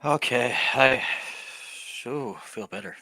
Okay, I feel better.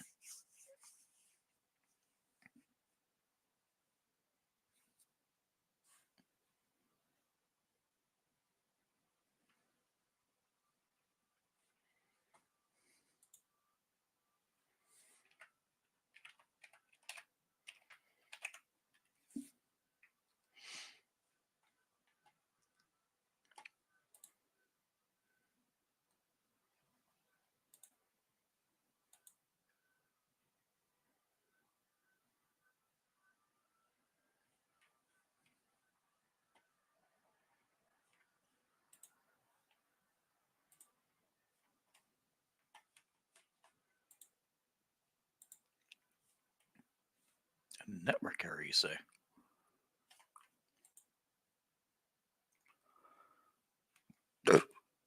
Network error, you say?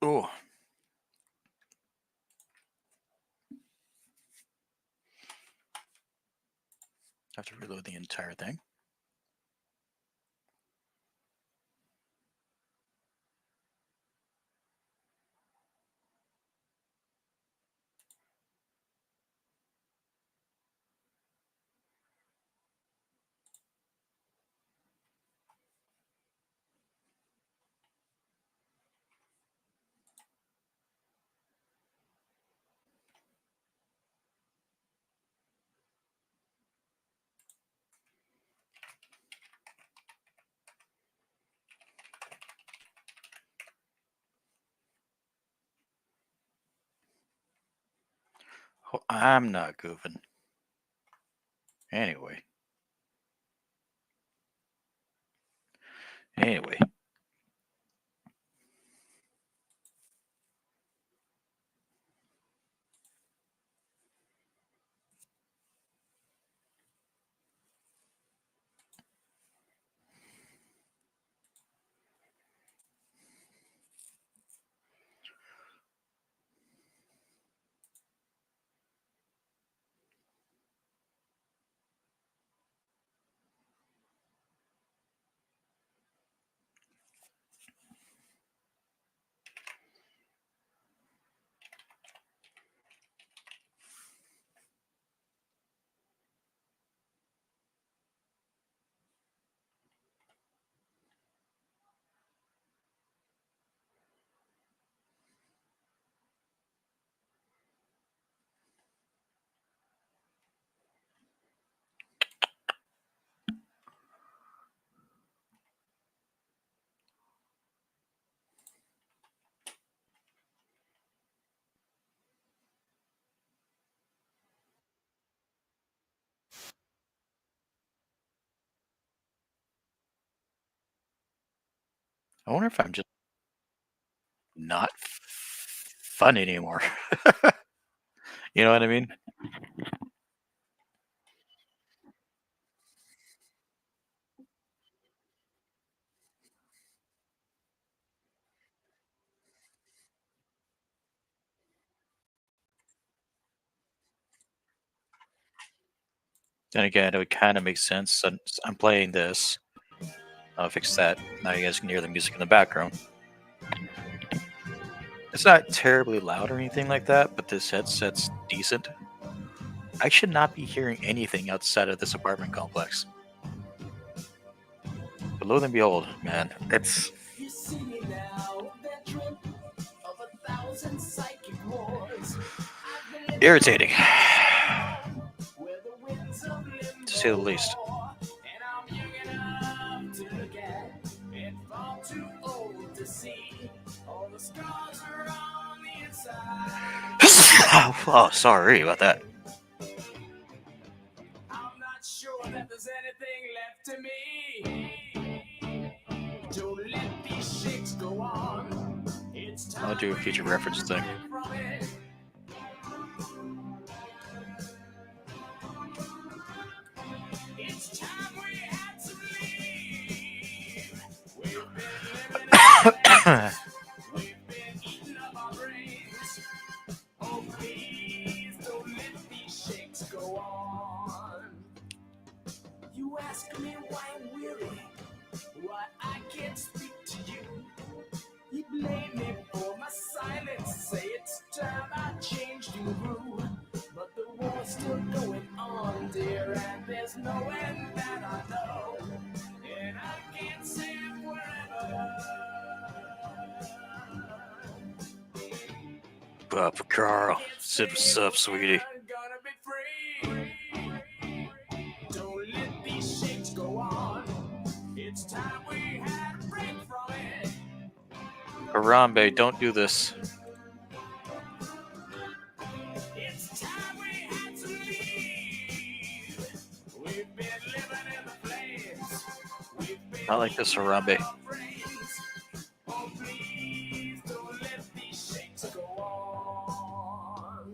Oh, have to reload the entire thing. Oh, I'm not goofing. Anyway, anyway. I wonder if I'm just not fun anymore. You know what I mean? Then again, it would kind of make sense since I'm playing this. I'll fix that. Now you guys can hear the music in the background. It's not terribly loud or anything like that, but this headset's decent. I should not be hearing anything outside of this apartment complex. But lo and behold, man, it's irritating, to say the least. Oh, sorry about that. I'll do a future reference thing. You ask me why I'm weary, why I can't speak to you. You blame me for my silence, say it's time I changed and grew. But the war's still going on, dear, and there's no end that I know. And I can't say it forever. Papa Carl said, "What's up, sweetie?" Gonna be free. Don't let these shakes go on. It's time we had a break from it. Harambe, don't do this. It's time we had to leave. We've been living in the flames. We've been Not like this, Harambe. Oh, please don't let these shakes go on.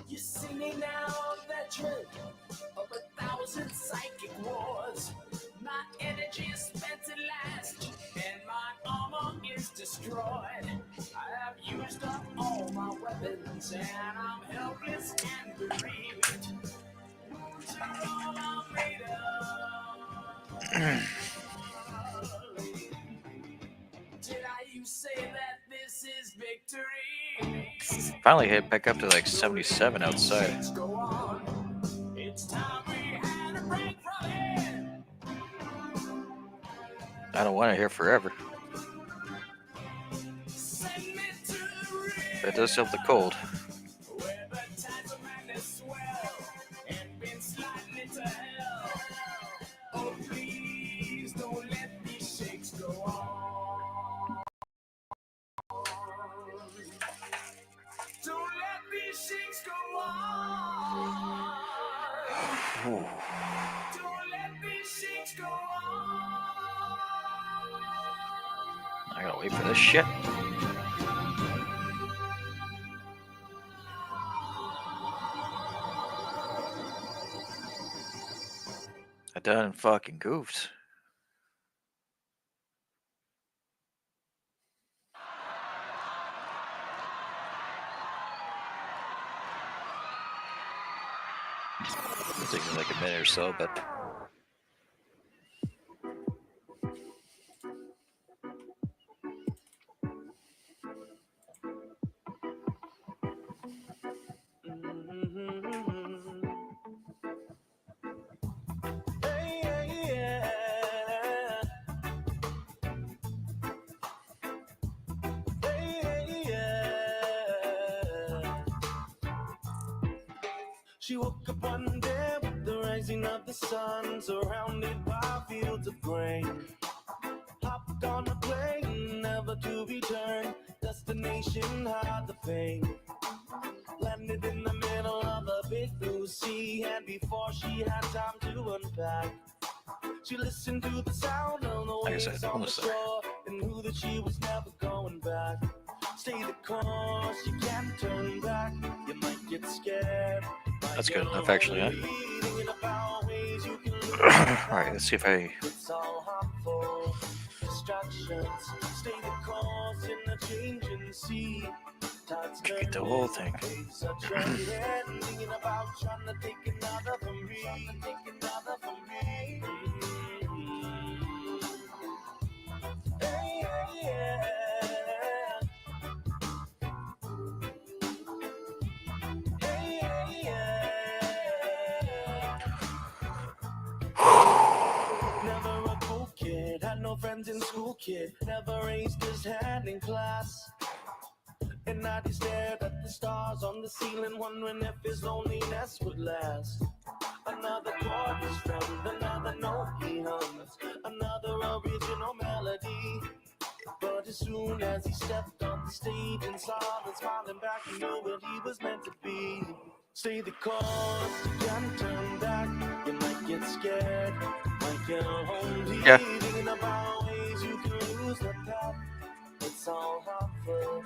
You see me now, veteran of 1,000 psychic wars. My energy is spent at last, and my armor is destroyed. I have used up all my weapons, and I'm helpless and bereaved. Wounds are all I'm made of. Did I you say that this is victory? Finally hit back up to like 77 outside. Go on. It's time we had a break from it. I don't want it here forever. Send me to the It does help the cold. where the tides of madness swell and been sliding into hell. Oh, please don't let these shakes go on. Don't let these shakes go on. Don't let these shakes go on. I gotta wait for this shit. I done fucking goofed. It's taking like a minute or so, but She woke up one day with the rising of the sun, surrounded by fields of grain. Hopped on a plane, never to return. Destination hard to fame. Landed in the middle of a big blue sea, and before she had time to unpack, she listened to the sound of the like I said, waves on the almost there. shore, and knew that she was never going back. Stay the course, you can't turn back. You might get scared. That's good enough, actually, huh? Alright, let's see if I... It's all harmful distractions. Stay the course in the changing sea. Tides Get the whole thing. waves are trending, thinking about trying to take another from me. Hey, yeah. Never a cool kid, had no friends in school, kid. Never raised his hand in class. And night he stared at the stars on the ceiling, wondering if his loneliness would last. A another chord is strummed, another note he hums, another original melody. But as soon as he stepped on the stage and saw the smiling back, he knew what he was meant to be. Stay the course, you can't turn back. You might get scared, might get home, Yeah. thinking about ways you can lose the path. It's all harmful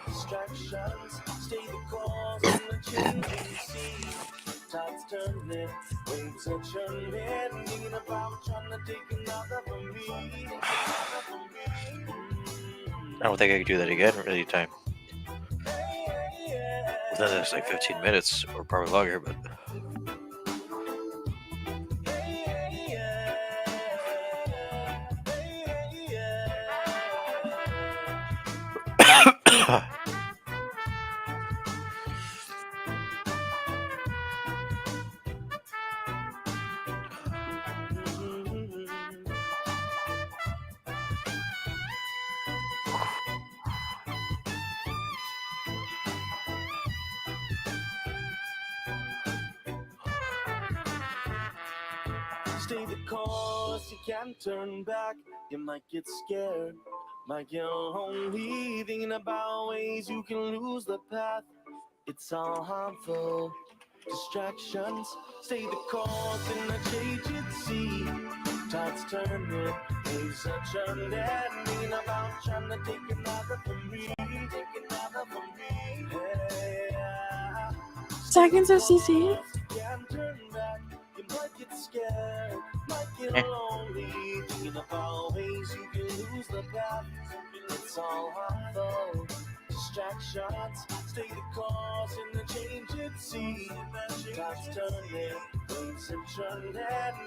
distractions. Stay the course in the changing sea. Tides turning, waves are churning. Thinking about trying to take another from me. Another from me. I don't think I could do that again anytime. Within the next like 15 minutes or probably longer, but Stay the course, you can't turn back. You might get scared, might get lonely, thinking about ways you can lose the path. It's all harmful distractions. Stay the course in the changing sea. Tides turning, waves are churning, thinking about trying to take another from me. Take another from me. Yeah. Seconds of CC. You can't turn back. You might get scared, might get lonely, thinking about ways you can lose the path. It's all harmful distractions. Stay the course in the changing sea. Tides turning, waves are churning,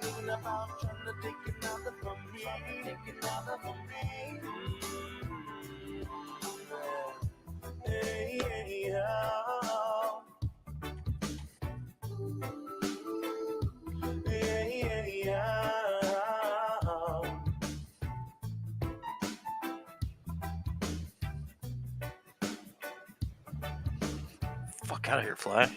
thinking about trying to take another from me. Take another from me. Hey, hey, oh. fuck out of here, fly.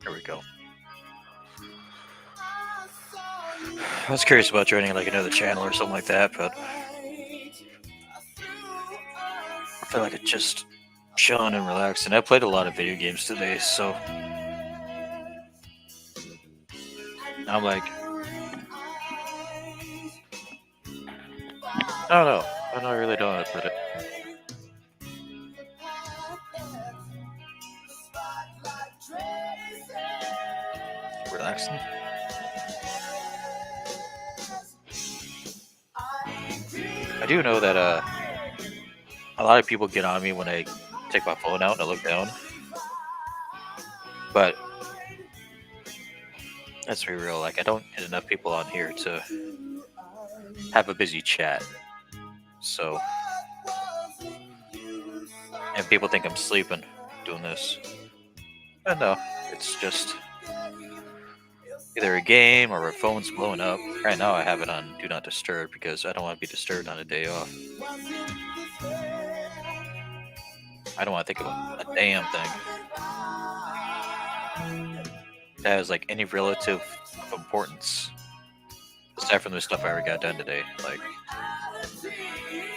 There we go. I was curious about joining like another channel or something like that, but I feel like it's just chilling and relaxing. I played a lot of video games today, so I'm like, I really don't, but relaxing. I do know that a lot of people get on me when I take my phone out and I look down, but let's be real, like I don't get enough people on here to have a busy chat. So, and people think I'm sleeping doing this. But no, it's just either a game or a phone's blowing up. Right now I have it on Do Not Disturb because I don't want to be disturbed on a day off. I don't want to think about a damn thing that has like any relative of importance aside from the stuff I already got done today, like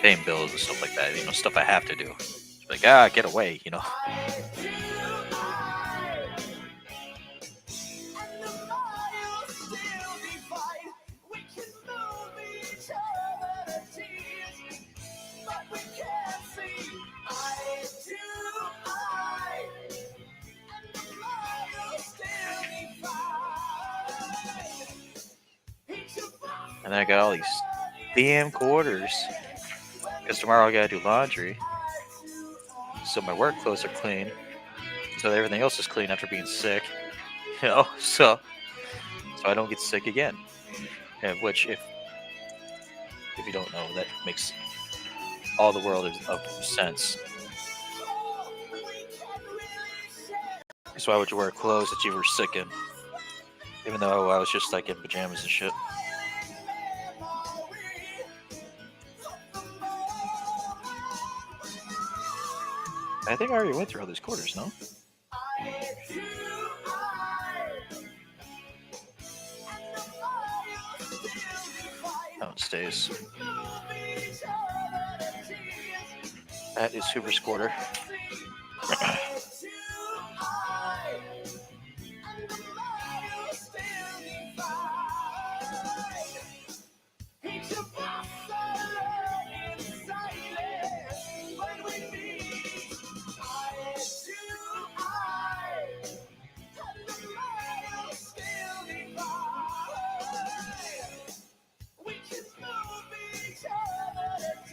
paying bills and stuff like that, you know, stuff I have to do. It's like, get away, you know. And then I got all these damn quarters. Because tomorrow I gotta do laundry. So my work clothes are clean. So everything else is clean after being sick. You know, so I don't get sick again. And which if you don't know, that makes all the world of sense. So why would you wear clothes that you were sick in? Even though I was just like in pajamas and shit. I think I already went through all these quarters, no? Oh, it stays. That is Super Squirter.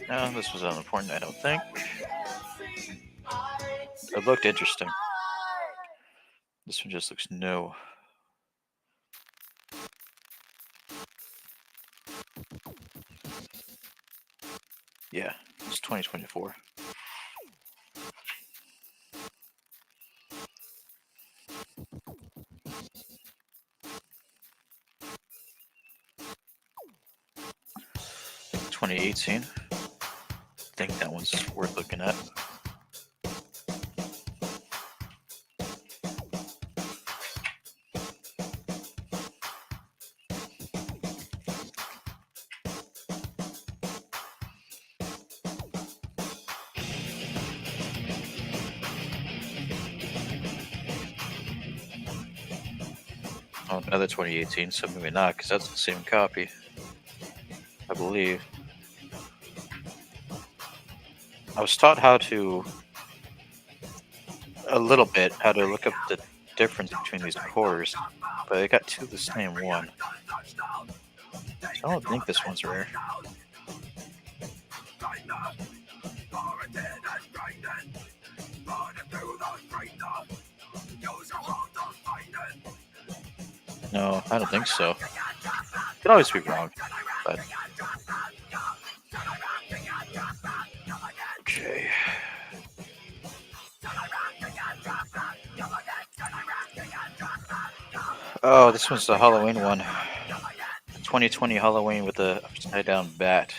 No, this was unimportant, I don't think. It looked interesting. This one just looks new. Yeah, it's 2024. $2018. I think that one's worth looking at. Oh, another 2018, so maybe not, because that's the same copy, I believe. I was taught a little bit, how to look up the difference between these quarters, but I got two of the same one. So I don't think this one's rare. No, I don't think so. Could always be wrong, but okay. Oh, this one's the Halloween one. 2020 Halloween with the upside down bat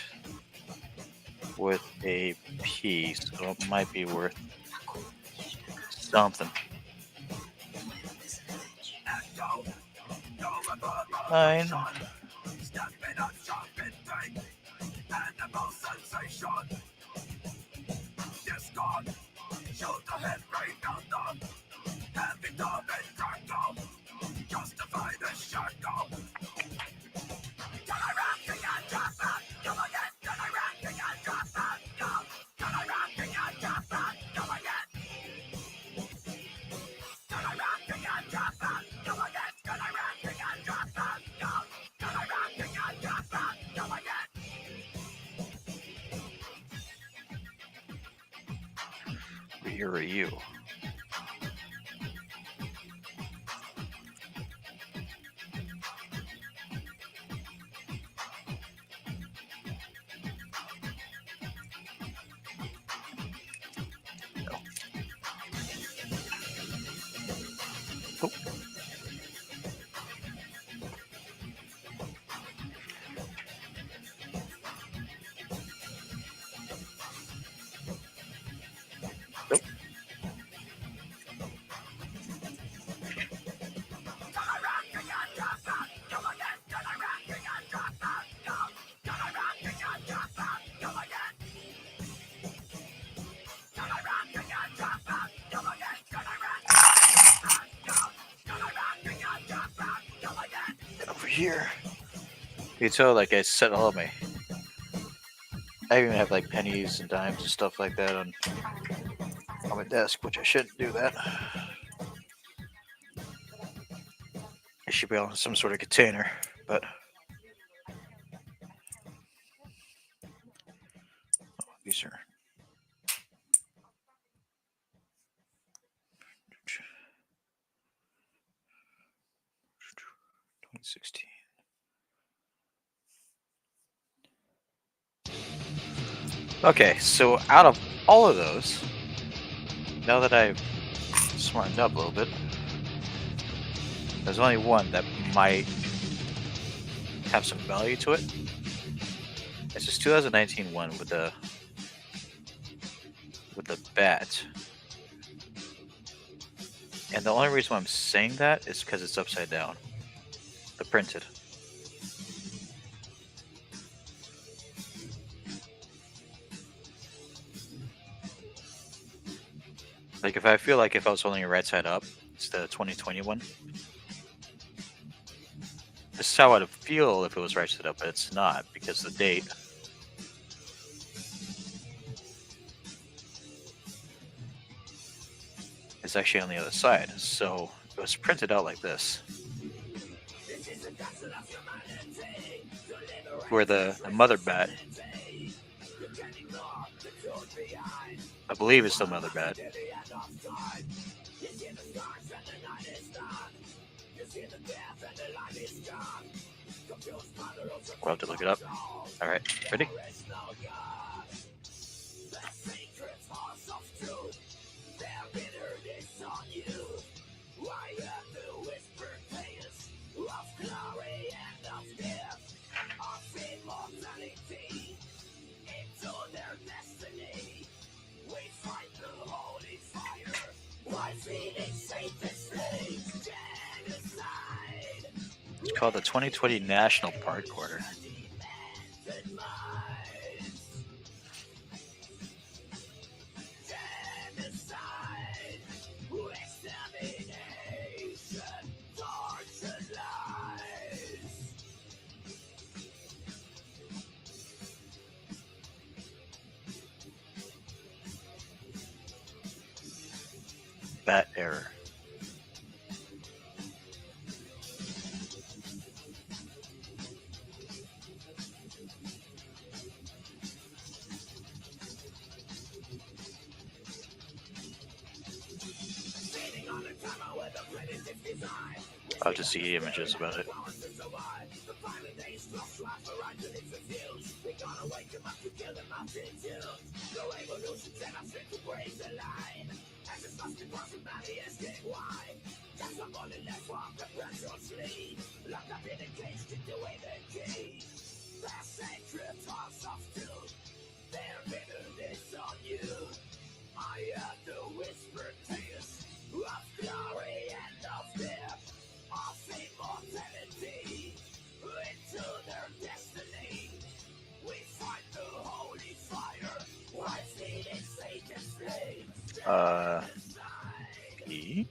with a piece, so it might be worth something. Fine. Where are you? No. Oh. Nope. Get over here. You can tell, like, I set all of my. I even have like pennies and dimes and stuff like that on my desk, which I shouldn't do that. It should be on some sort of container, but eraser. (2016). Okay, so out of all of those, now that I've smartened up a little bit, there's only one that might have some value to it. It's this 2019 one with the bat. And the only reason why I'm saying that is because it's upside down. The printed. Like if I feel like if I was holding it right side up, it's the 2020 one. This is how I'd feel if it was right side up, but it's not because the date. It's actually on the other side, so it was printed out like this. Where the mother bat, I believe it's the mother bat. We'll have to look it up. All right, ready? It's called the 2020 National Park Quarter. Bat error. I'll have to see images about it. E?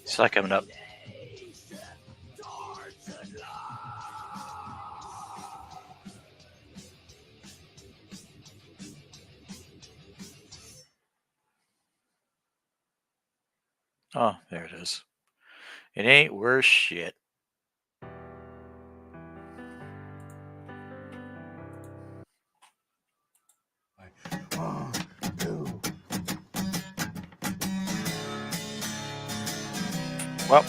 It's not coming up. Oh, there it is. It ain't worth shit. One, two. Well,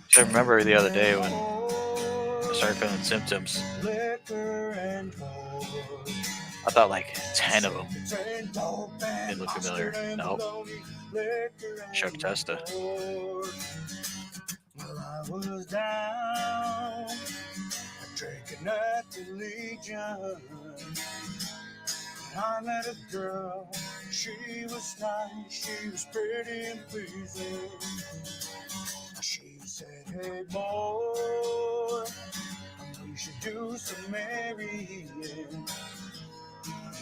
so I remember the other day when I started feeling symptoms. I thought like 10 of them didn't look familiar. Nope. Chuck Testa. Well, I was down, drinking at the Legion. I met a girl, she was nice, she was pretty and pleasing. She said, hey boy, we should do some marrying.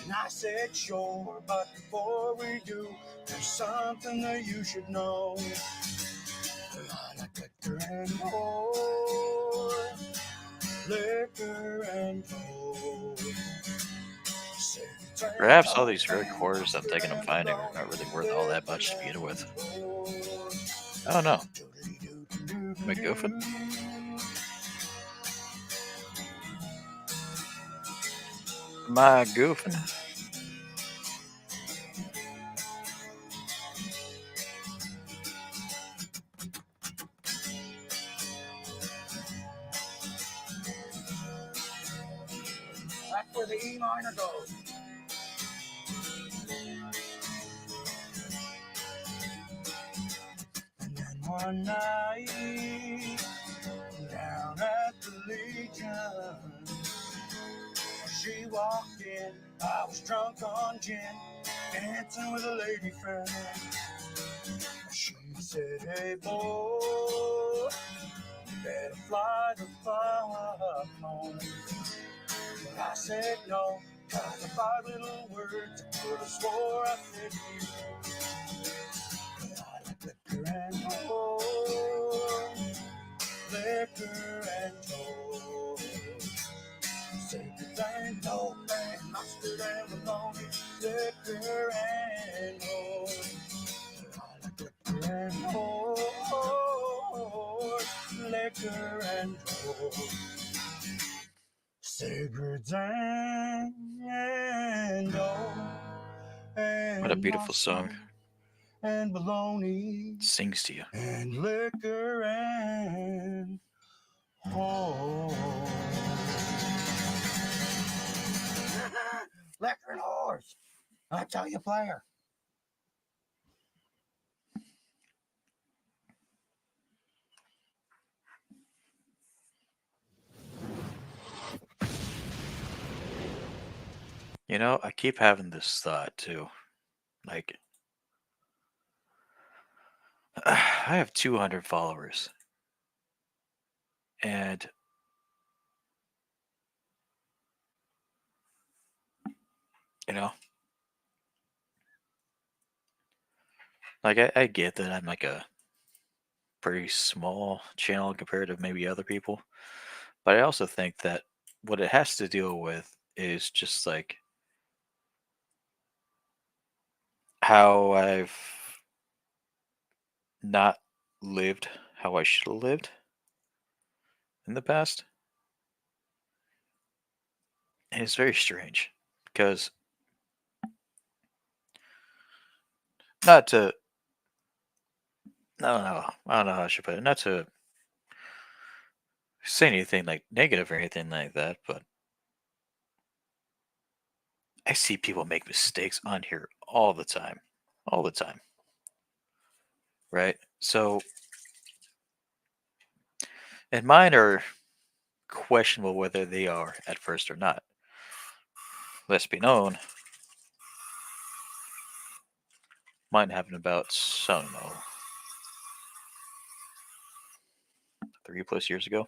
And I said, sure, but before we do, there's something that you should know. I like liquor and more, liquor and more. Perhaps all these rare quarters I'm thinking I'm finding are not really worth all that much to begin with. I don't know. Am I goofing? Am I goofing? That's where the E minor goes. And then one night, down at the Legion, she walked in, I was drunk on gin, dancing with a lady friend. She said, hey boy, better fly the fuck home. But I said no, cause the 5 little words I could have swore I said you. I like liquor and more, liquor and more. Secrets ain't no thing, mustard and bologna, liquor and more. I like liquor and more, liquor and more. Cigarettes and all, and What a beautiful song. mustard and bologna, It sings to you. and liquor and whore. Liquor and whores. I tell you, player. You know, I keep having this thought too. Like, I have 200 followers. And you know, like I get that I'm like a pretty small channel compared to maybe other people, but I also think that what it has to deal with is just like how I've not lived how I should have lived in the past. And it's very strange because not to I don't know how I should put it. Not to say anything like negative or anything like that, but I see people make mistakes on here all the time. All the time. Right? So, and mine are questionable whether they are at first or not. Let's be known. Mine happened about, I don't know, 3+ years ago.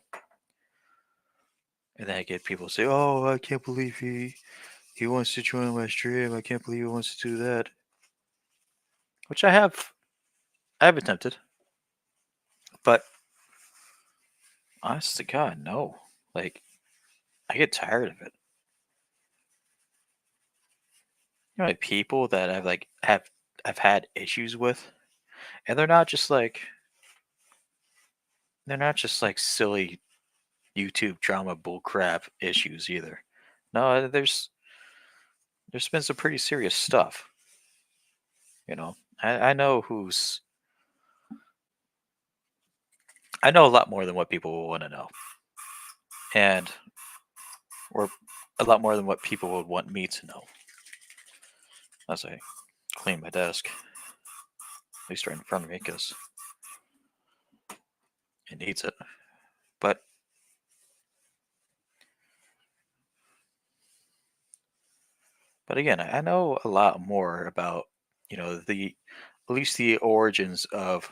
And then I get people say, "Oh, I can't believe he wants to join my stream. I can't believe he wants to do that." Which I have attempted, but honest to God, no. Like, I get tired of it. You know, like people that have I've had issues with, and they're not just like silly YouTube drama bullcrap issues either. No, there's been some pretty serious stuff. You know, I know who's I know a lot more than what people will want to know, and or a lot more than what people would want me to know. As I clean my desk, at least right in front of me, because it needs it. But again, I know a lot more about the at least the origins of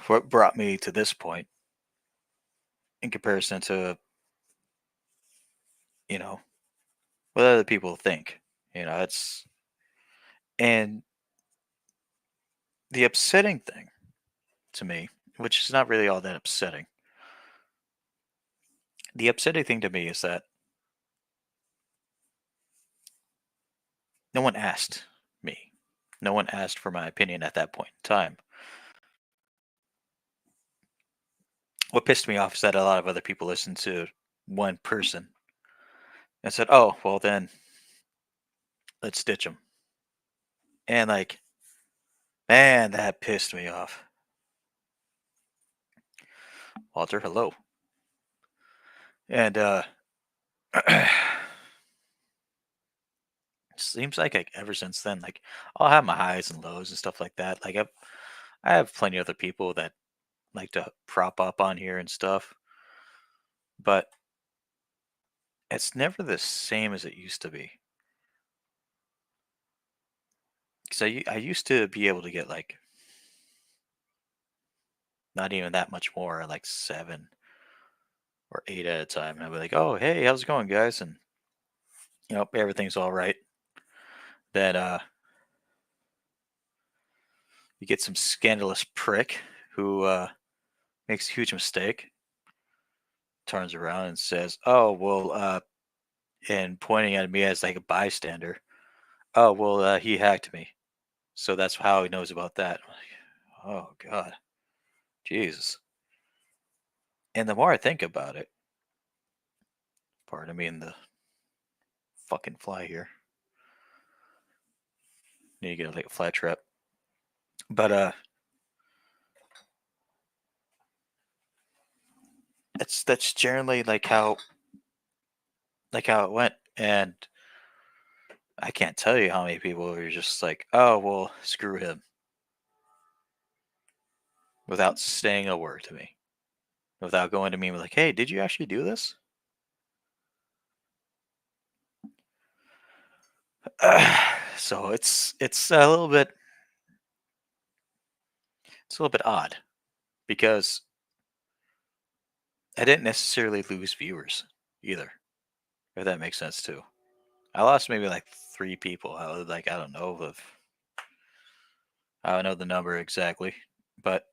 what brought me to this point in comparison to you know what other people think. It's and the upsetting thing to me, which is not really all that upsetting. The upsetting thing to me is that no one asked me. No one asked for my opinion at that point in time. What pissed me off is that a lot of other people listened to one person and said, "Oh, well then let's ditch him." And like, man, that pissed me off. Walter, hello. And seems like ever since then, like I'll have my highs and lows and stuff like that. Like I have plenty of other people that like to prop up on here and stuff, but it's never the same as it used to be. Because I used to be able to get like not even that much more, like 7 or 8 at a time, and I'd be like, "Oh, hey, how's it going, guys?" And everything's all right. Then you get some scandalous prick who makes a huge mistake, turns around and says, "Oh, well," and pointing at me as like a bystander. "Oh, well, he hacked me, so that's how he knows about that." I'm like, oh God, Jesus. And the more I think about it, pardon me, in the fucking fly here. Need to get like a fly trap. But that's generally like how it went. And I can't tell you how many people are just like, "Oh, well, screw him," without saying a word to me, without going to me and like, "Hey, did you actually do this?" So it's a little bit odd because I didn't necessarily lose viewers either, if that makes sense too. I lost maybe like 3 people. I don't know the number exactly, but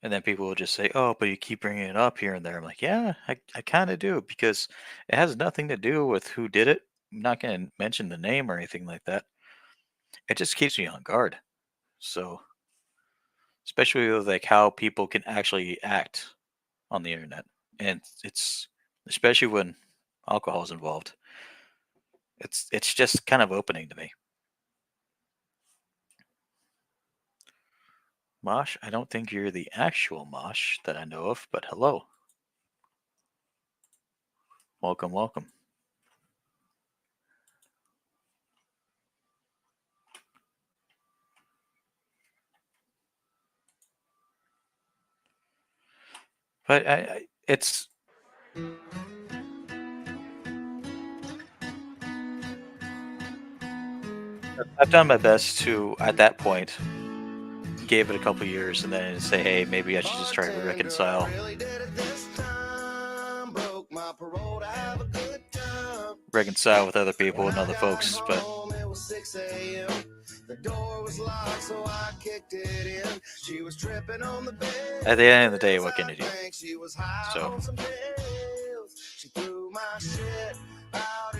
and then people will just say, "Oh, but you keep bringing it up here and there." I'm like, "Yeah, I kind of do because it has nothing to do with who did it. I'm not going to mention the name or anything like that. It just keeps me on guard." So, especially with like how people can actually act on the internet, and it's especially when alcohol is involved. It's just kind of opening to me. Mosh, I don't think you're the actual Mosh that I know of, but hello. Welcome, welcome. But it's I've done my best to at that point gave it a couple years and then say, hey, maybe I should just try to reconcile. Reconcile with other people and other folks, but the door was locked, so I kicked it in. She was tripping on the bed. At the end of the day, what can you do? So she threw my shit out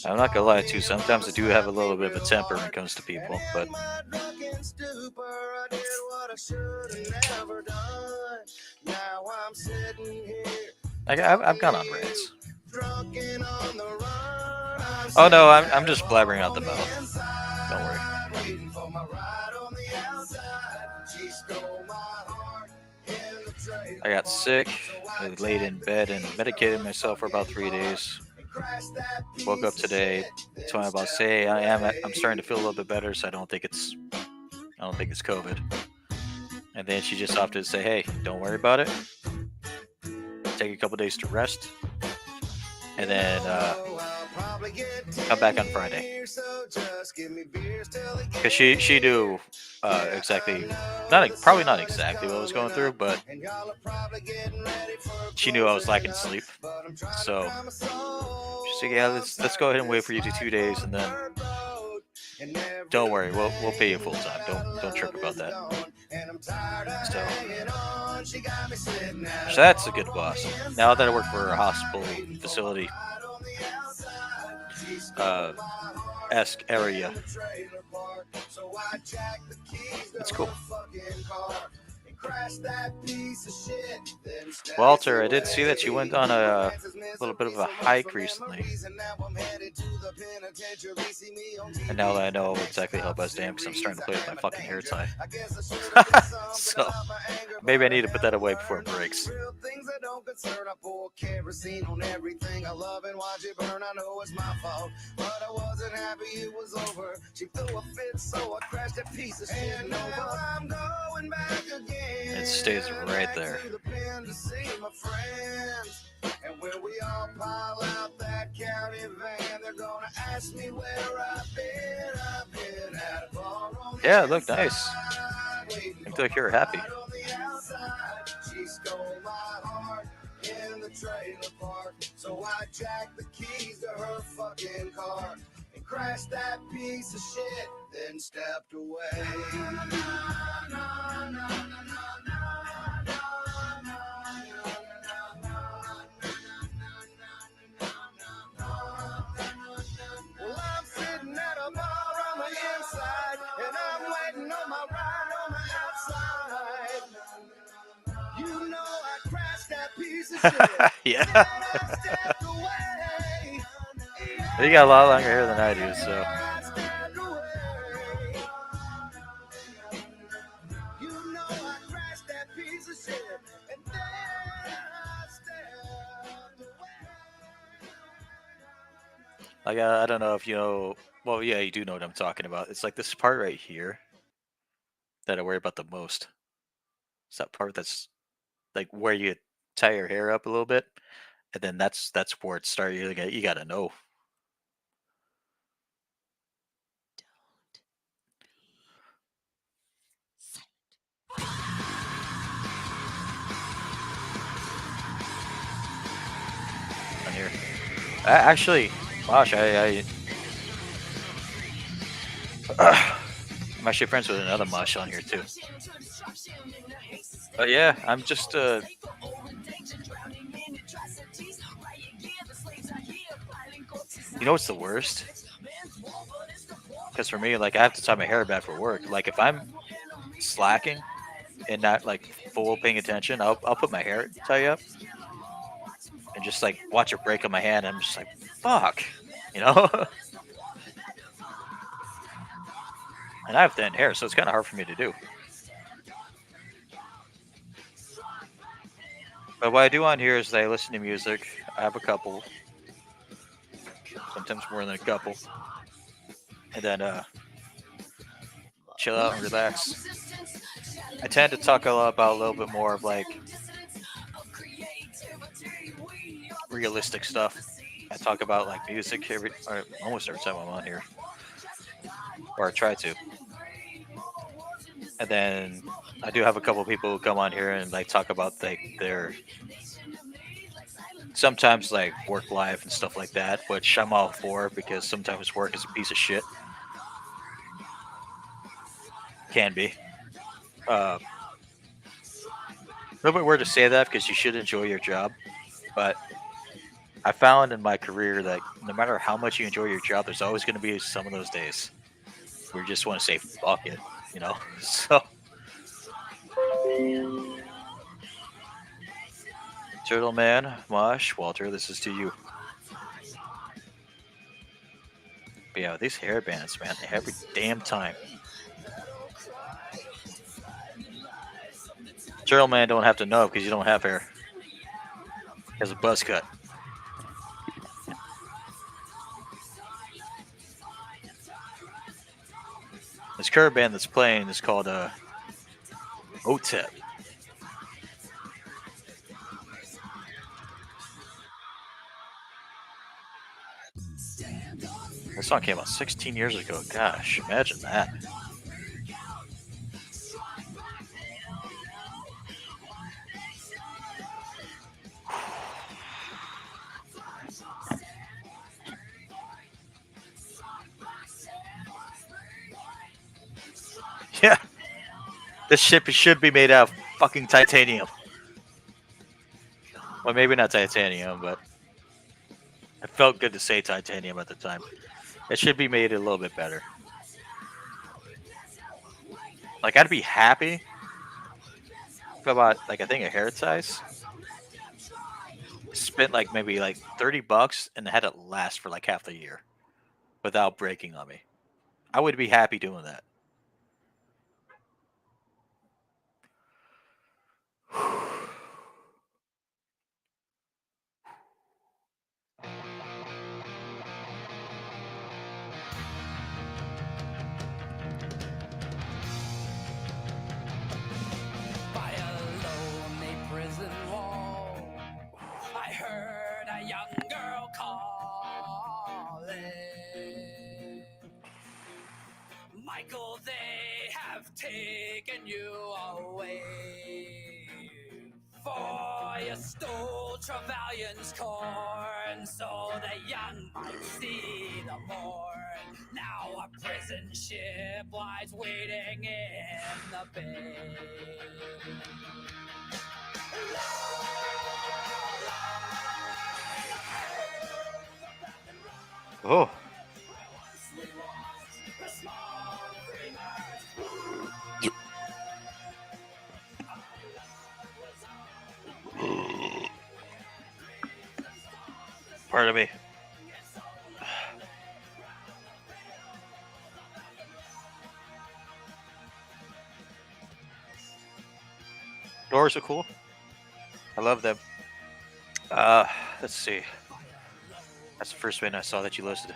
I'm not gonna lie to you, sometimes I do have a little bit of a temper when it comes to people, but I've gone on rants. Oh no, I'm just blabbering out the mouth. Don't worry. I got sick, I laid in bed and medicated myself for about 3 days. Woke up today, told my boss, "Hey, I'm starting to feel a little bit better, so I don't think it's COVID." And then she just opted to say, "Hey, don't worry about it. Take a couple days to rest, and then come back on Friday." Because she knew exactly, probably not exactly what I was going through, but she knew I was lacking sleep. So she said, "Yeah, let's go ahead and wait for you to 2 days, and then don't worry, we'll pay you full time. Don't trip about that." So that's a good boss. Now that I work for a hospital facility esque area, it's cool. Walter, I did see that you went on a little bit of a hike recently. And now that I know exactly how best I am, because I'm starting to play with my fucking hair tie. So maybe I need to put that away before it breaks. It stays right there. And when we all pile out that county van, they're gonna ask me where I've been at a bar on the yeah, it looked nice. Looked like you were happy. She stole my heart in the trailer park, so I jacked the keys to her fucking car and crashed that piece of shit, then stepped away. Yeah. You got a lot longer hair than I do, so. Like, I don't know if you know. Well, yeah, you do know what I'm talking about. It's like this part right here that I worry about the most. It's that part that's like where you tie your hair up a little bit, and then that's where it starts. You gotta know. On here, actually, gosh, I'm actually friends with another Mosh on here too. But yeah, I'm just you know what's the worst? Because for me, like I have to tie my hair back for work. Like if I'm slacking and not like full paying attention, I'll put my hair tie up and just like watch it break on my hand. I'm just like, fuck, you know. And I have thin hair, so it's kind of hard for me to do. But what I do on here is I listen to music. I have a couple, sometimes more than a couple, and then chill out and relax. I tend to talk about a little bit more of like realistic stuff. I talk about like music almost every time I'm on here, or I try to. And then I do have a couple people who come on here and like talk about like their sometimes like work life and stuff like that, which I'm all for because sometimes work is a piece of shit. Can be. A little bit weird to say that because you should enjoy your job, but I found in my career that no matter how much you enjoy your job, there's always going to be some of those days where you just want to say fuck it, you know. So Turtle Man, Mosh, Walter, this is to you. But yeah, these hair bands, man, every damn time. Turtle Man don't have to know because you don't have hair. He has a buzz cut. This curve band that's playing is called OTEP. This song came out 16 years ago. Gosh, imagine that. Yeah. This ship should be made out of fucking titanium. Well, maybe not titanium, but it felt good to say titanium at the time. It should be made a little bit better. Like, I'd be happy if I bought, like, I think a hair size. Spent, like, maybe, like, $30 and had it last for, like, half the year without breaking on me. I would be happy doing that. By a lonely prison wall, I heard a young girl calling. Michael, they have taken you away. For you stole Trevelyan's corn, so the young might see the morn. Now a prison ship lies waiting in the bay. Oh. Pardon me. Doors are cool. I love them. Let's see. That's the first band I saw that you listed.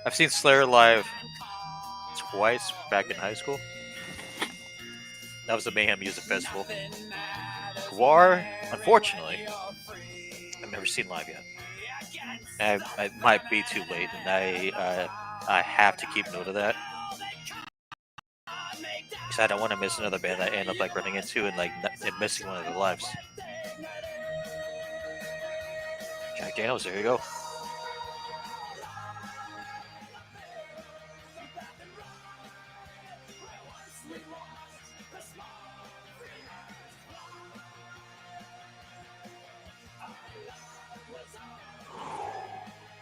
I've seen Slayer live twice back in high school. That was the Mayhem Music Festival. Gwar, unfortunately, I've never seen live yet. I might be too late, and I have to keep note of that because I don't want to miss another band that I end up like running into and like and missing one of their lives. Jack Daniels, there you go.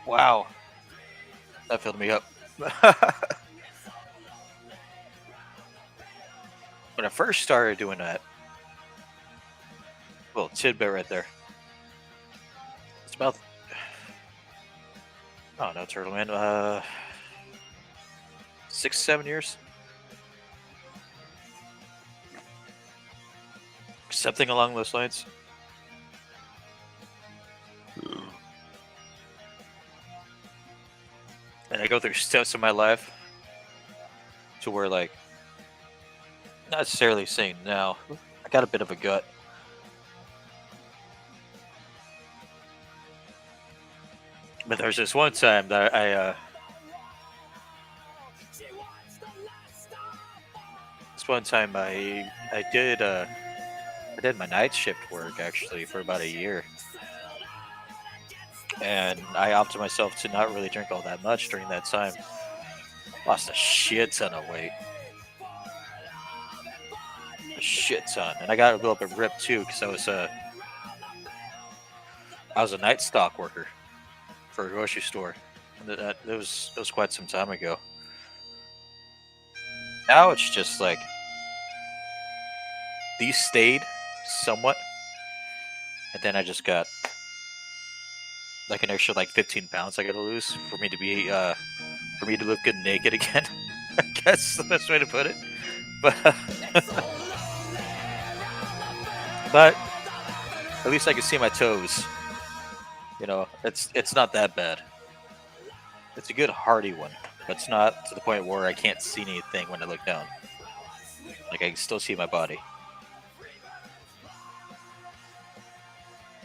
Wow, that filled me up. When I first started doing that, little tidbit right there. It's about, oh no, Turtle Man, 6, 7 years. Something along those lines. And I go through steps in my life to where, like, not necessarily saying no, I got a bit of a gut. But there's this one time that I did my night shift work actually for about a year. And I opted myself to not really drink all that much during that time. Lost a shit ton of weight. A shit ton. And I got a little bit ripped too because I I was a night stock worker for a grocery store. And that was quite some time ago. Now it's just like these stayed somewhat, and then I just got like an extra like 15 pounds I gotta lose for me to be for me to look good naked again. I guess the best way to put it. But but at least I can see my toes. You know, it's not that bad. It's a good hearty one, but it's not to the point where I can't see anything when I look down. Like I can still see my body.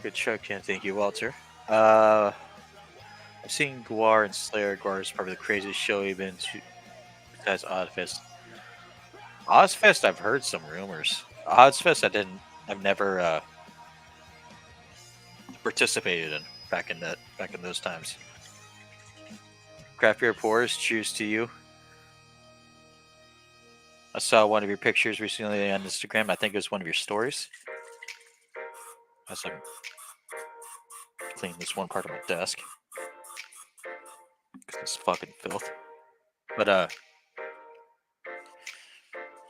Good show, Ken. Thank you, Walter. I've seen Guar and Slayer. Guar is probably the craziest show you've been to besides Oddfest. Ozfest, I've heard some rumors. Ozfest, I've never participated in back in those times. Craft Beer Pours, cheers to you. I saw one of your pictures recently on Instagram. I think it was one of your stories. As I'm cleaning this one part of my desk. It's fucking filth. But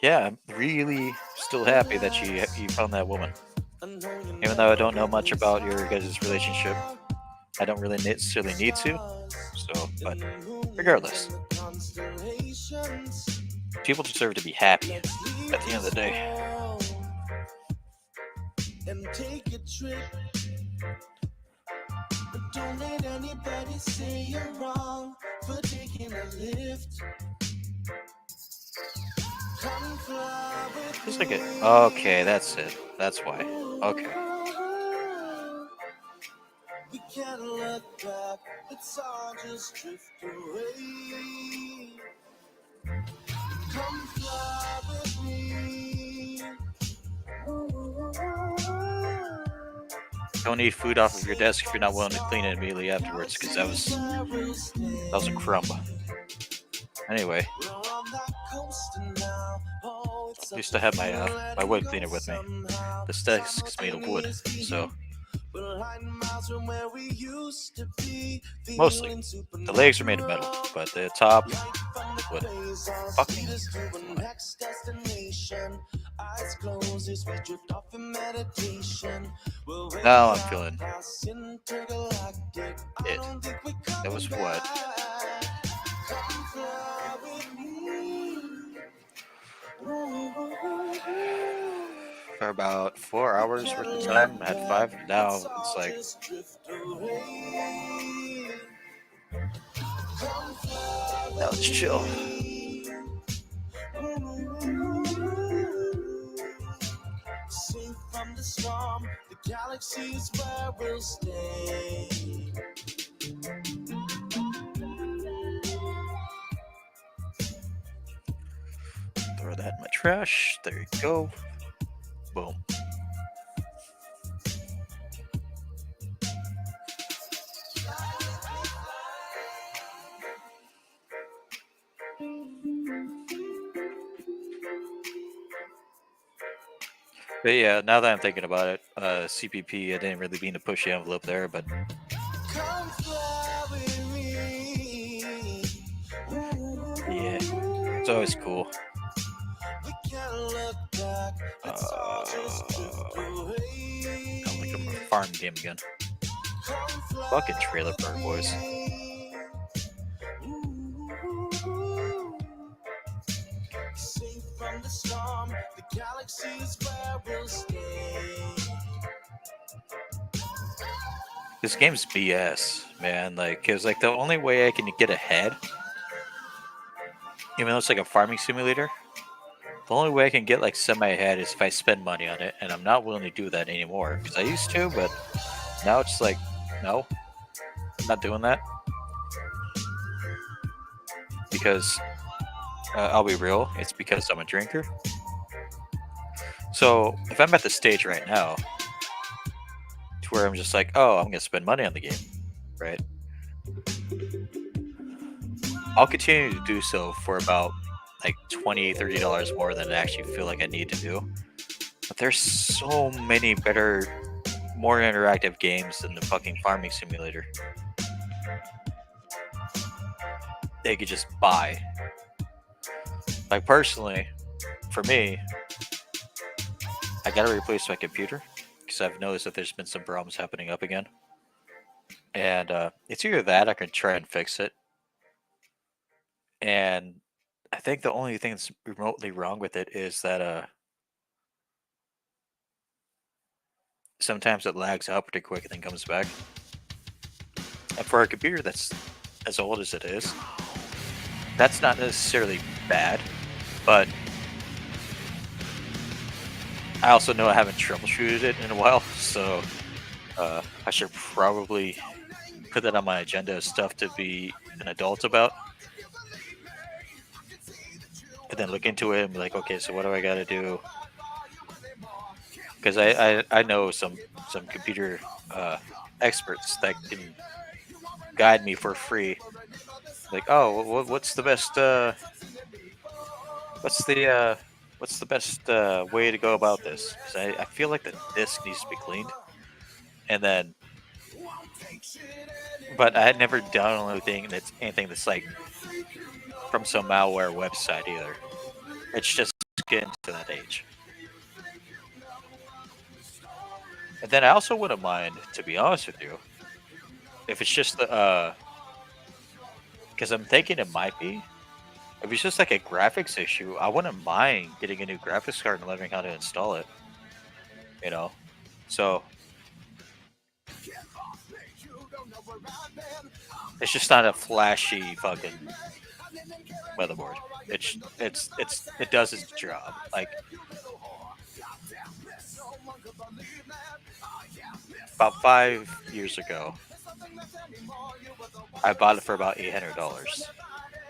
yeah, I'm really still happy that you found that woman. Even though I don't know much about your guys' relationship, I don't really necessarily need to. So, but regardless, people deserve to be happy at the end of the day. And take a trip. But don't let anybody say you're wrong for taking a lift. Come fly with Just like it. Okay, that's it. That's why. Okay. We can't look back, it's all just drift away. Come fly with me. Don't eat food off of your desk if you're not willing to clean it immediately afterwards, because that was a crumb. Anyway, I used to have my wood cleaner with me. This desk is made of wood, so mostly the legs are made of metal, but the top wood. Fuck me. Now I'm feeling it. That was what? For about 4 hours worth of time. I had 5. Now it's like now let's chill. Safe from the storm, the galaxy is where we'll stay. Throw that in my trash. There you go. Boom. But yeah, now that I'm thinking about it, CPP, I didn't really mean to push the envelope there, but Come fly with me. yeah, it's always cool. We can't look back, it's all just drift away. I'm like I'm a farm game again. Come fly Fucking Trailer Park Boys. Safe from the storm, the galaxy is where we'll stay. This game's BS, man. Like, it was like the only way I can get ahead, even though it's like a farming simulator, the only way I can get like semi ahead is if I spend money on it, and I'm not willing to do that anymore because I used to, but now it's like, no, I'm not doing that because I'll be real, it's because I'm a drinker. So if I'm at the stage right now to where I'm just like, oh, I'm gonna spend money on the game, right? I'll continue to do so for about like $20-$30 more than I actually feel like I need to do. But there's so many better more interactive games than the fucking farming simulator. They could just buy. Like personally, for me, I gotta replace my computer because I've noticed that there's been some problems happening up again, and it's either that I can try and fix it. And I think the only thing that's remotely wrong with it is that sometimes it lags out pretty quick and then comes back. And for a computer that's as old as it is, that's not necessarily bad, but I also know I haven't troubleshooted it in a while, so I should probably put that on my agenda as stuff to be an adult about. And then look into it and be like, okay, so what do I got to do? Because I know some computer experts that can guide me for free. Like, oh, what's the best what's the best way to go about this? 'Cause I feel like the disk needs to be cleaned, and then, but I had never done anything that's like from some malware website either. It's just getting to that age. And then I also wouldn't mind, to be honest with you, if it's just the because I'm thinking it might be. If it's just like a graphics issue, I wouldn't mind getting a new graphics card and learning how to install it. You know, so it's just not a flashy fucking motherboard. It does its job. Like about 5 years ago, I bought it for about $800,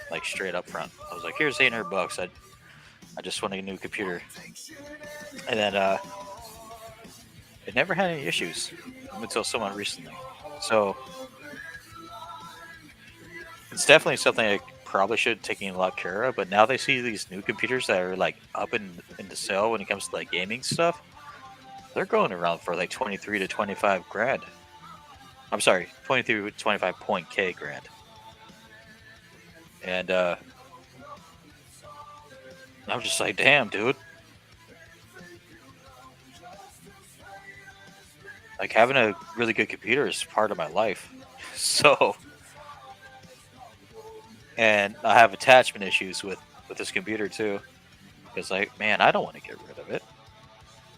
like straight up front. I was like, "Here's $800. I just want a new computer," and then it never had any issues until somewhat recently. So it's definitely something I probably should have taken a lot care of. But now they see these new computers that are like up in the sale when it comes to like gaming stuff. They're going around for like 23 to 25 grand. I'm sorry, 23 to 25 point K grand. And I'm just like, damn, dude. Like having a really good computer is part of my life. So, and I have attachment issues with this computer too, because like, man, I don't want to get rid of it.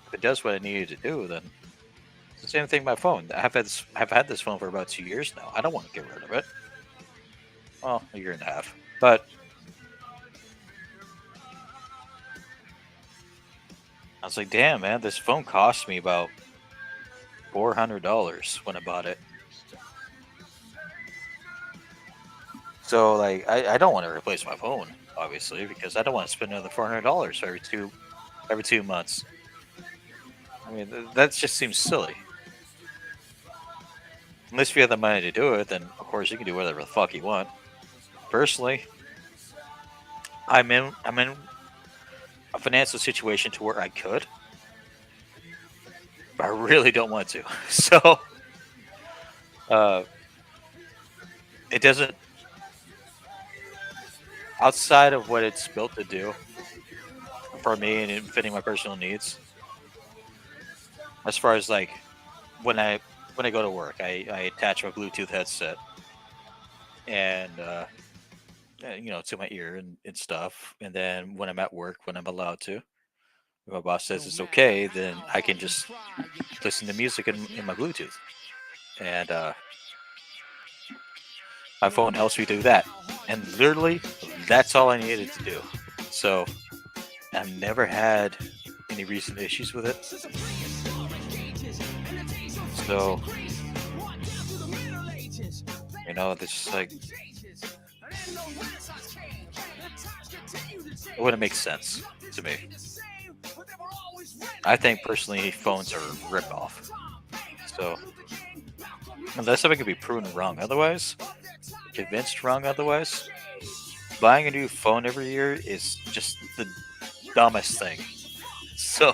If it does what it needed to do, then it's the same thing with my phone. I've had this phone for about 2 years now. I don't want to get rid of it. Well, a year and a half, but I was like, damn, man, this phone cost me about $400 when I bought it. So like, I don't want to replace my phone, obviously, because I don't want to spend another $400 every 2 months. I mean, that just seems silly. Unless you have the money to do it, then of course you can do whatever the fuck you want. Personally, I'm in a financial situation to where I could, but I really don't want to. So, it doesn't, outside of what it's built to do for me and in fitting my personal needs. As far as like when I go to work, I attach my Bluetooth headset and to my ear and stuff. And then when I'm at work, when I'm allowed to, if my boss says it's okay, then I can just listen to music in my Bluetooth. And my phone helps me do that. And literally, that's all I needed to do. So I've never had any recent issues with it. So, it's just like, it wouldn't make sense to me. I think personally phones are a rip-off. So, unless something can be proven wrong otherwise, convinced wrong otherwise, buying a new phone every year is just the dumbest thing. So,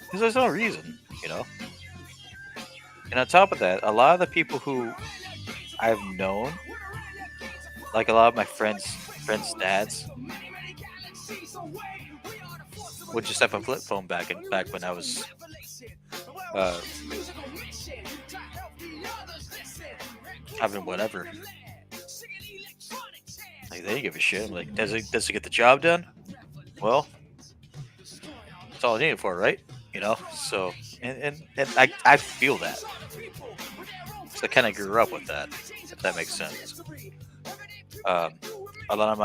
because there's no reason, And on top of that, a lot of the people who I've known, like a lot of my friends' dads, would just have a flip phone back when I was uh, having whatever. Like they didn't give a shit. I'm like, does it get the job done? Well, that's all I need it for, right? You know. So and I feel that. So I kind of grew up with that. If that makes sense. Um, a lot of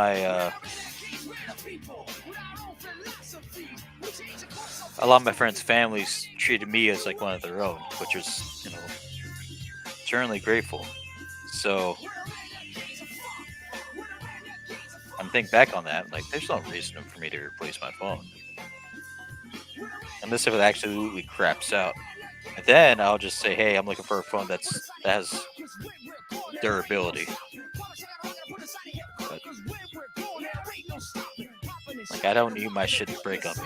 my friends' families treated me as like one of their own, which was, eternally grateful. So I'm thinking back on that, like, there's no reason for me to replace my phone, unless if it absolutely craps out. And then I'll just say, hey, I'm looking for a phone that has durability. But, like, I don't need my shit to break on me.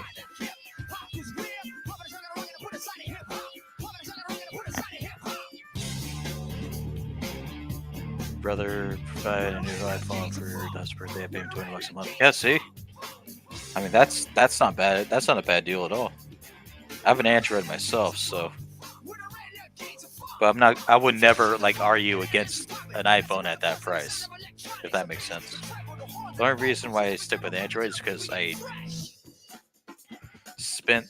Brother provide a new iPhone for Dust's birthday. I pay him $20 a month. Yeah, see, I mean that's not bad. That's not a bad deal at all. I have an Android myself, so, but I'm not. I would never like argue against an iPhone at that price, if that makes sense. The only reason why I stick with Android is because I spent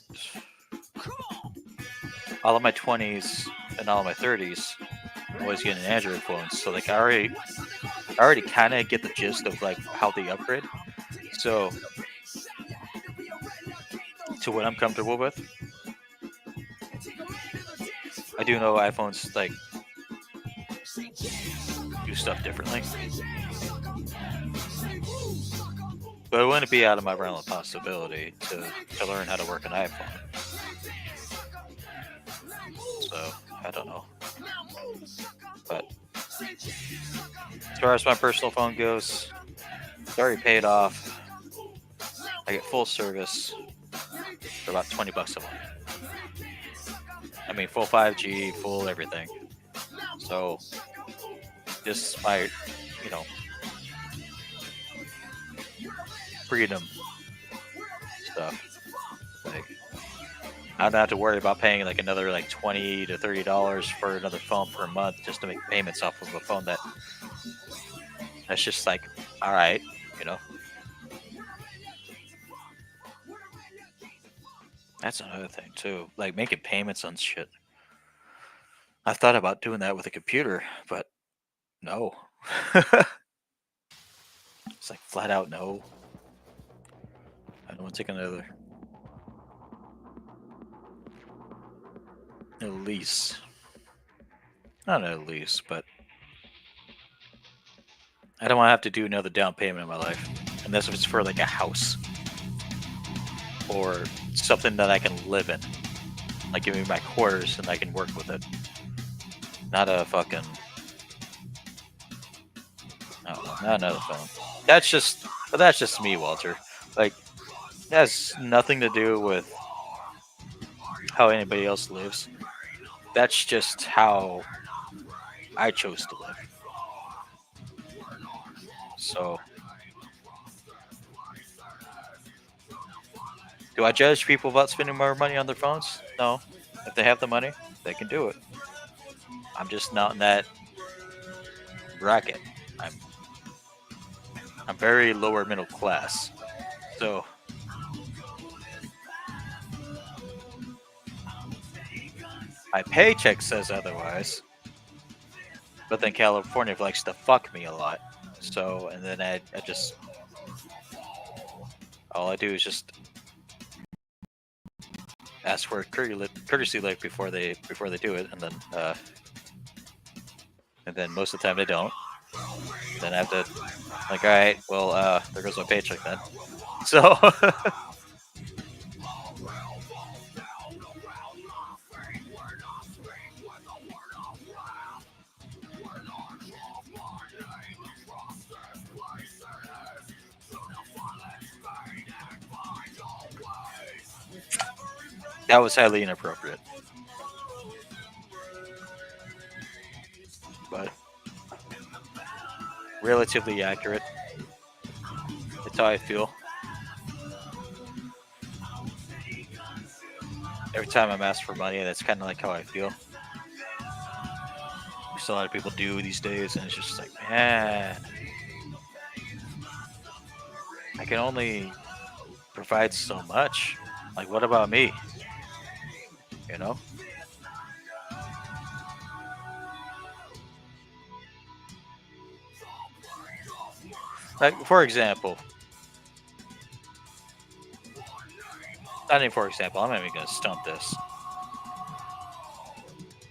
all of my 20s and all of my 30s always getting Android phones. So like I already kind of get the gist of like how they upgrade. So to what I'm comfortable with, I do know iPhones like do stuff differently, but it wouldn't be out of my realm of possibility to learn how to work an iPhone. So I don't know, but as far as my personal phone goes, it's already paid off. I get full service for about $20 a month. I mean, full 5G, full everything. So, this is my, freedom stuff. Like, I don't have to worry about paying like another like $20 to $30 for another phone per month just to make payments off of a phone that's just like, all right, you know. That's another thing too, like making payments on shit. I thought about doing that with a computer, but no. It's like flat out no. I don't want to take another lease. Not a lease, but I don't want to have to do another down payment in my life, unless if it's for like a house or something that I can live in, like give me my quarters and I can work with it. Not a fucking, no, not another phone. That's just me, Walter. Like, that has nothing to do with how anybody else lives. That's just how I chose to live. So, do I judge people about spending more money on their phones? No. If they have the money, they can do it. I'm just not in that bracket. I'm very lower middle class. So my paycheck says otherwise. But then California likes to fuck me a lot. So, and then I just, all I do is just ask for a courtesy lift before they do it, and then most of the time they don't. Then I have to, like, all right, well, there goes my paycheck then. So. That was highly inappropriate. relatively accurate. That's how I feel. Every time I'm asked for money, that's kind of like how I feel. Which a lot of people do these days, and it's just like, man, I can only provide so much. Like, what about me? You know? Like, for example, not even for example, I'm not even going to stump this.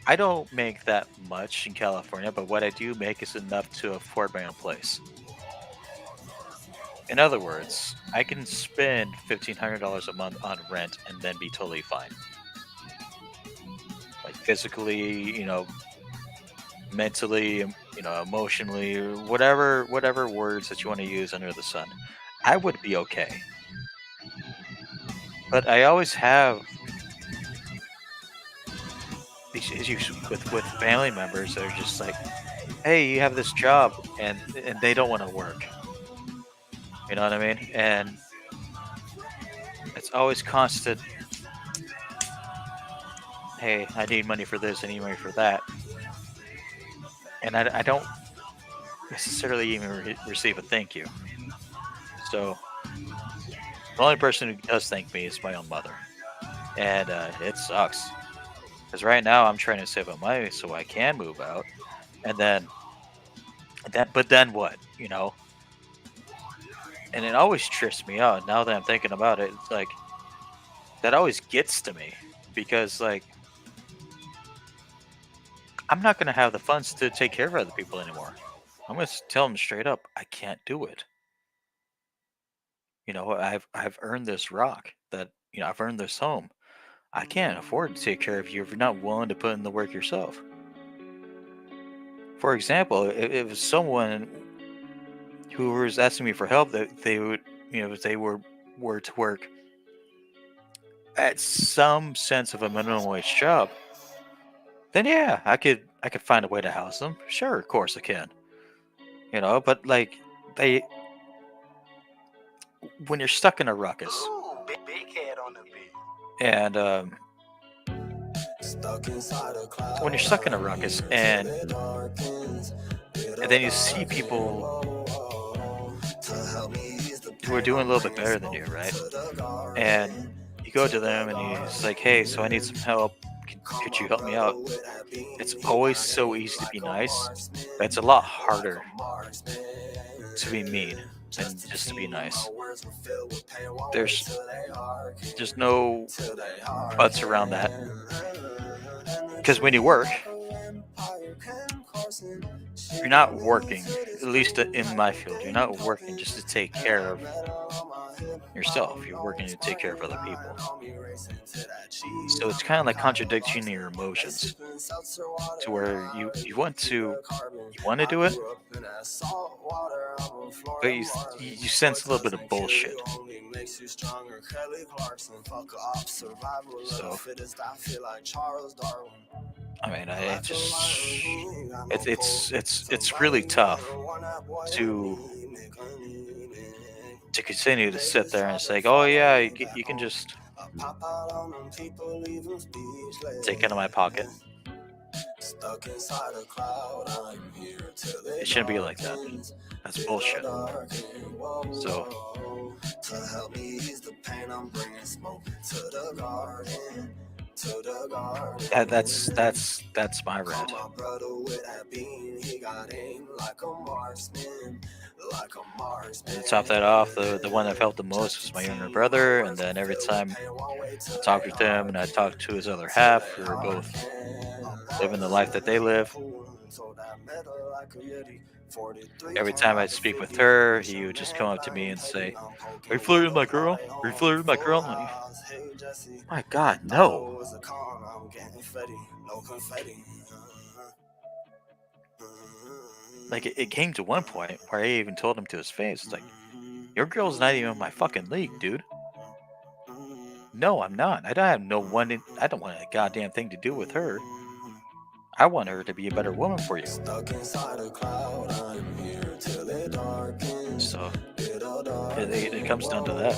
I don't make that much in California, but what I do make is enough to afford my own place. In other words, I can spend $1,500 a month on rent and then be totally fine. Like physically, mentally, emotionally, or whatever words that you want to use under the sun, I would be okay. But I always have these issues with family members that are just like, hey, you have this job, and they don't want to work. You know what I mean? And it's always constant. Hey, I need money for this. I need money for that. And I don't necessarily even receive a thank you. So the only person who does thank me is my own mother, and it sucks. Because right now I'm trying to save up money so I can move out, and then but then what? And it always trips me out. Now that I'm thinking about it, it's like that always gets to me because like I'm not gonna have the funds to take care of other people anymore. I'm gonna tell them straight up, I can't do it. I've earned this rock that I've earned this home. I can't afford to take care of you if you're not willing to put in the work yourself. For example, if someone who was asking me for help, that they would, if they were to work at some sense of a minimum wage job, then yeah, I could find a way to house them. Sure, of course I can. But like they, when you're stuck in a ruckus, Ooh, big head on the beat. and when you're stuck in a ruckus, and then you see people who are doing a little bit better than you, right? And you go to them and he's like, hey, so I need some help. Could you help me out? It's always so easy to be nice, but it's a lot harder to be mean than just to be nice. There's no buts around that. Because when you work, you're not working, at least in my field, you're not working just to take care of yourself. You're working to take care of other people. So it's kind of like contradicting your emotions to where you want to do it, but you sense a little bit of bullshit. So I mean, it's really tough to continue to sit there and say, oh yeah, you can just take out of my pocket. It shouldn't be like that. That's bullshit. So that's my rant. And to top that off, the one that felt the most was my younger brother, and then every time I talked with him and I talked to his other half, we were both living the life that they live. Every time I speak with her, he would just come up to me and say, are you flirting with my girl? Are you flirting with my girl? I'm like, my God, no. Like, it came to one point where I even told him to his face, it's like, your girl's not even in my fucking league, dude. No, I'm not. I don't want a goddamn thing to do with her. I want her to be a better woman for you. So it comes down to that.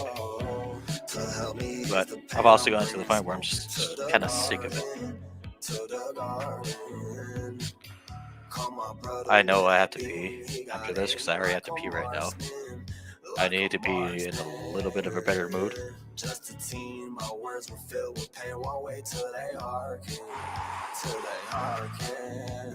But I've also gone to the point where I'm just kind of sick of it. I know I have to pee after this because I already have to pee right now. I need to be in a little bit of a better mood. Just a teen, my words were filled with pain. One way till they hearken, till they hearken.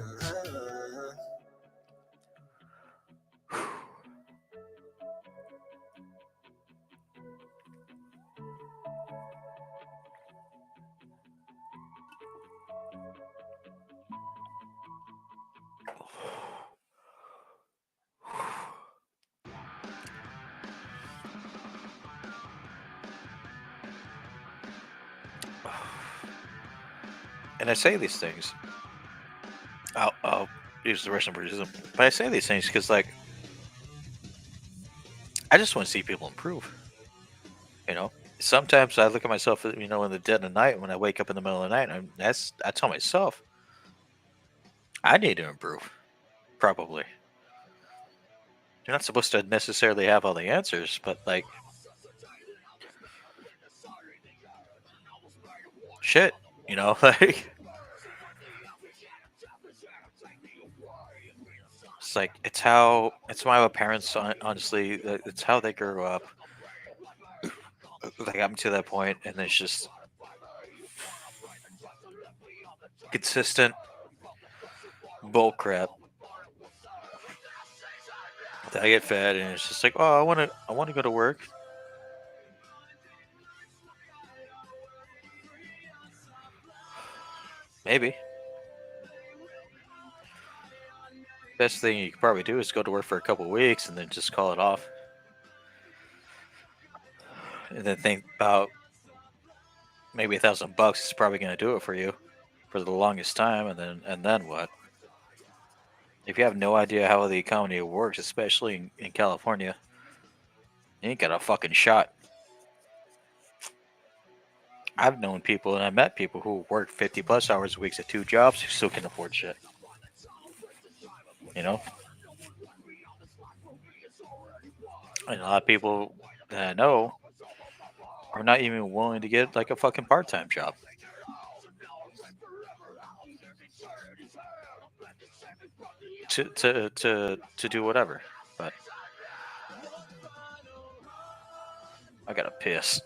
And I say these things. I'll use the Russian Buddhism, but I say these things because, like, I just want to see people improve. You know, sometimes I look at myself, in the dead of night when I wake up in the middle of the night. And I tell myself, I need to improve. Probably. You're not supposed to necessarily have all the answers, but like, shit, like. It's like it's why my parents honestly it's how they grew up. Like I'm to that point, and it's just consistent bull crap that I get fed, and it's just like, oh, I want to go to work. Maybe. Best thing you could probably do is go to work for a couple of weeks and then just call it off. And then think about maybe $1,000 is probably going to do it for you for the longest time, and then what? If you have no idea how the economy works, especially in California, you ain't got a fucking shot. I've known people and I met people who work 50 plus hours a week at 2 jobs who still can afford shit. And a lot of people that I know are not even willing to get like a fucking part-time job. To do whatever. But I gotta piss.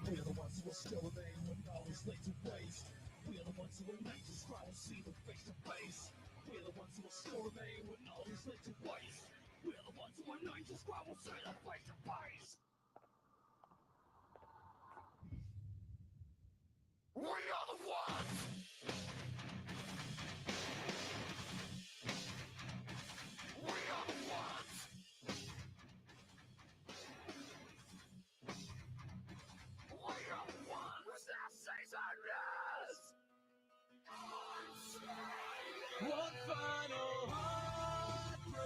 We're the ones who are still remain when knowledge laid to waste. We're the ones who will make you try and see them face to face. We're the ones who will still remain when knowledge laid to waste. We're the ones who are known to scribe will see them face to face. We are the ones! We are the ones! We are the ones with that seasonless! One final heartbreak.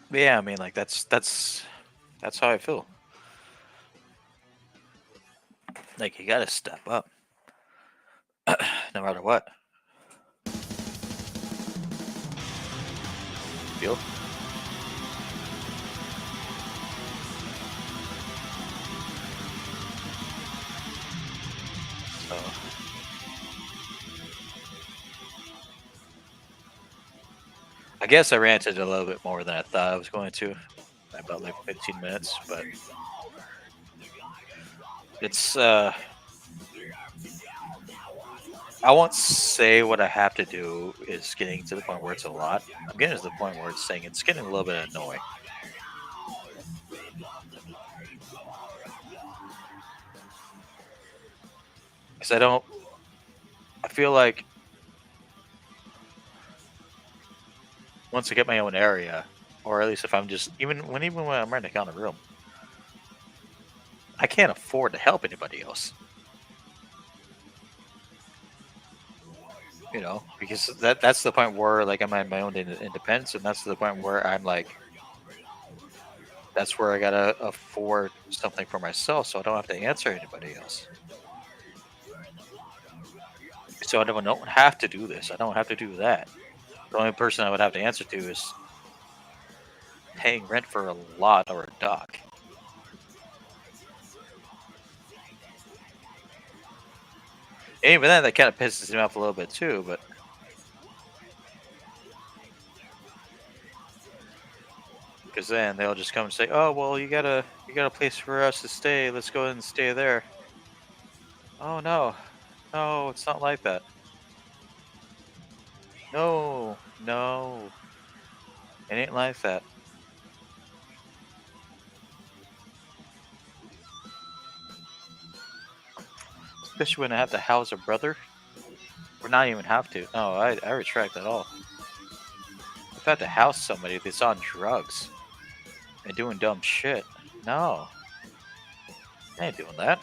But yeah, I mean, like that's how I feel. Like you gotta step up. no matter what. Deal? So, I guess I ranted a little bit more than I thought I was going to. About like 15 minutes, but it's I won't say what I have to do is getting to the point where it's a lot. I'm getting to the point where it's getting a little bit annoying. Because I feel like once I get my own area, or at least if I'm just, even when I'm renting out a room, I can't afford to help anybody else. You know, because that's the point where like I'm at my own independence, and that's the point where I'm like, that's where I gotta afford something for myself, so I don't have to answer anybody else. So I don't have to do this. I don't have to do that. The only person I would have to answer to is paying rent for a lot or a dock. And even then, that kind of pisses me off a little bit too. But because then they'll just come and say, "Oh, well, you got a place for us to stay. Let's go ahead and stay there." Oh no, no, it's not like that. No, no, it ain't like that. Especially when I have to house a brother. Or not even have to. No, I retract that all. If I had to house somebody that's on drugs and doing dumb shit, no. I ain't doing that.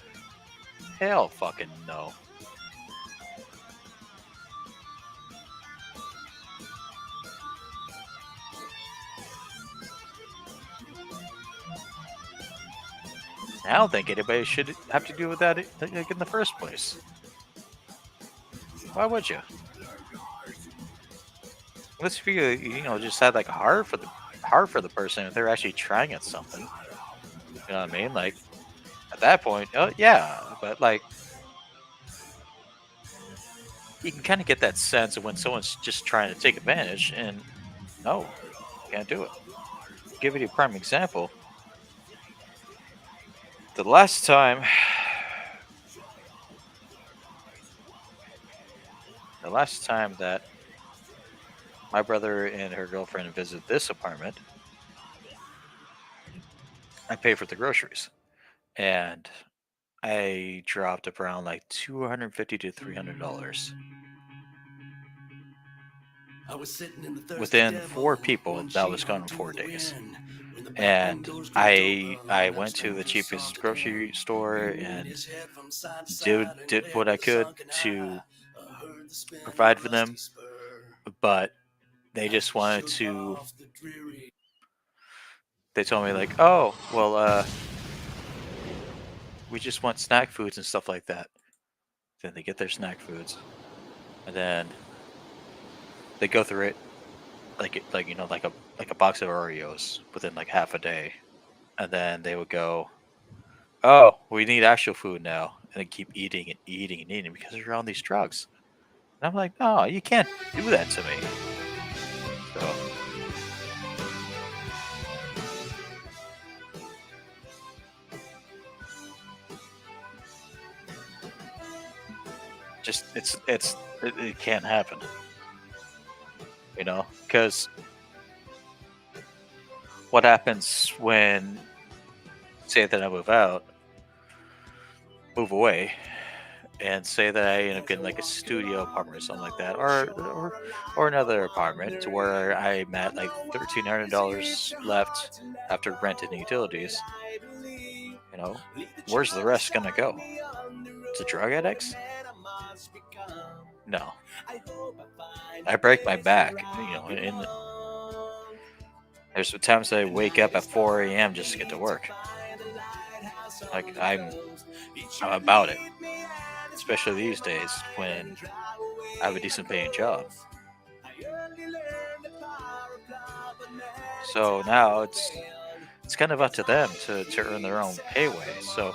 Hell fucking no. I don't think anybody should have to deal with that like, in the first place. Why would you? Unless if you just had like a heart for the person if they're actually trying at something. You know what I mean? Like at that point, oh yeah, but like you can kind of get that sense of when someone's just trying to take advantage, and no, can't do it. Give you a prime example. The last time that my brother and her girlfriend visited this apartment, I paid for the groceries, and I dropped around like $250 to $300 within 4 people. That was gone in 4 days. And I went to the cheapest grocery store and did what I could to provide for them, but they just wanted to. They told me like, "Oh, well, we just want snack foods and stuff like that." Then they get their snack foods, and then they go through it like a box of Oreos within like half a day, and then they would go, "Oh, we need actual food now," and then keep eating and eating and eating because they're on these drugs. And I'm like, "No, you can't do that to me." So just it can't happen, because what happens when, say that I move away, and say that I end up getting like a studio apartment or something like that, or another apartment to where I'm at like $1,300 left after rent and utilities. Where's the rest gonna go? To drug addicts? No. I break my back. There's times I wake up at 4 a.m. just to get to work. Like I'm about it. especially these days when I have a decent paying job. So now it's kind of up to them to earn their own payway. So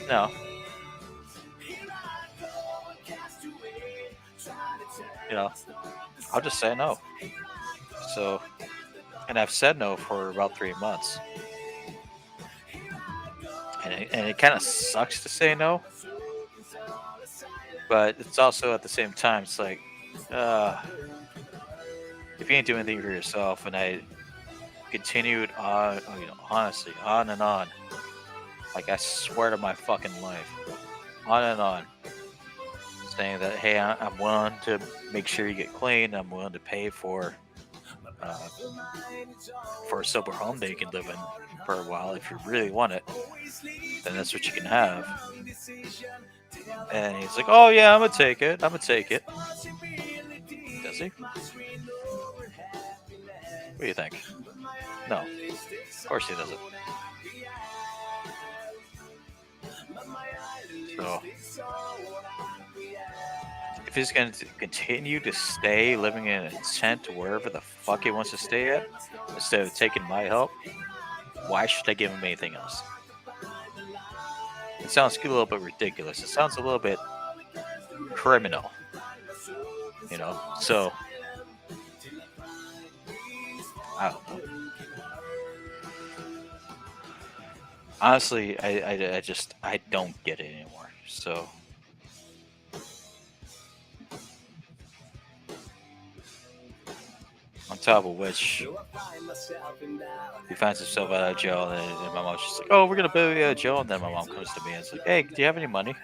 no, you know, I'll just say no. So, and I've said no for about 3 months, and it kind of sucks to say no, but it's also at the same time, it's like, if you ain't doing anything for yourself, and I continued on, honestly, on and on, like I swear to my fucking life, on and on, saying that, hey, I'm willing to make sure you get clean. I'm willing to pay for a sober home that you can live in for a while. If you really want it, then that's what you can have. And he's like, oh yeah, I'm gonna take it. Does he? What do you think? No, of course he doesn't. So, if he's going to continue to stay living in a tent wherever the fuck he wants to stay at, instead of taking my help, why should I give him anything else? It sounds a little bit ridiculous. It sounds a little bit criminal. So I don't know. Honestly, I don't get it anymore. So on top of which, he finds himself out of jail, and my mom's just like, "Oh, we're gonna bail you out of jail." And then my mom comes to me and it's like, "Hey, do you have any money?"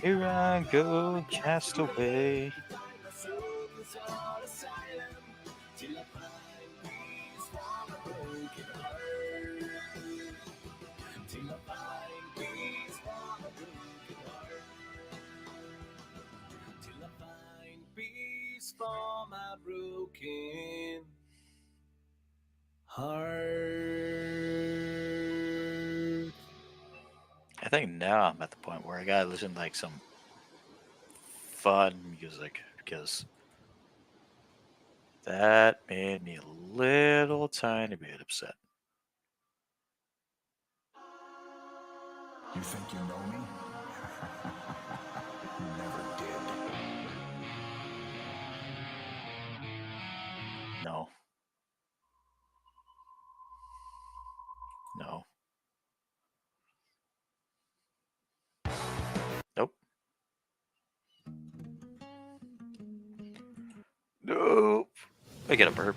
Here I go, cast away. For my broken heart. I think now I'm at the point where I gotta listen to like some fun music, because that made me a little tiny bit upset. You think you know me? You never did. No. No. Nope. Nope. I get a burp.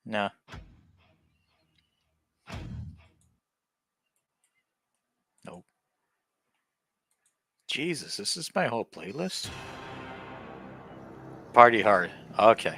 Nah. Nope. Jesus, this is my whole playlist? Party hard. Okay.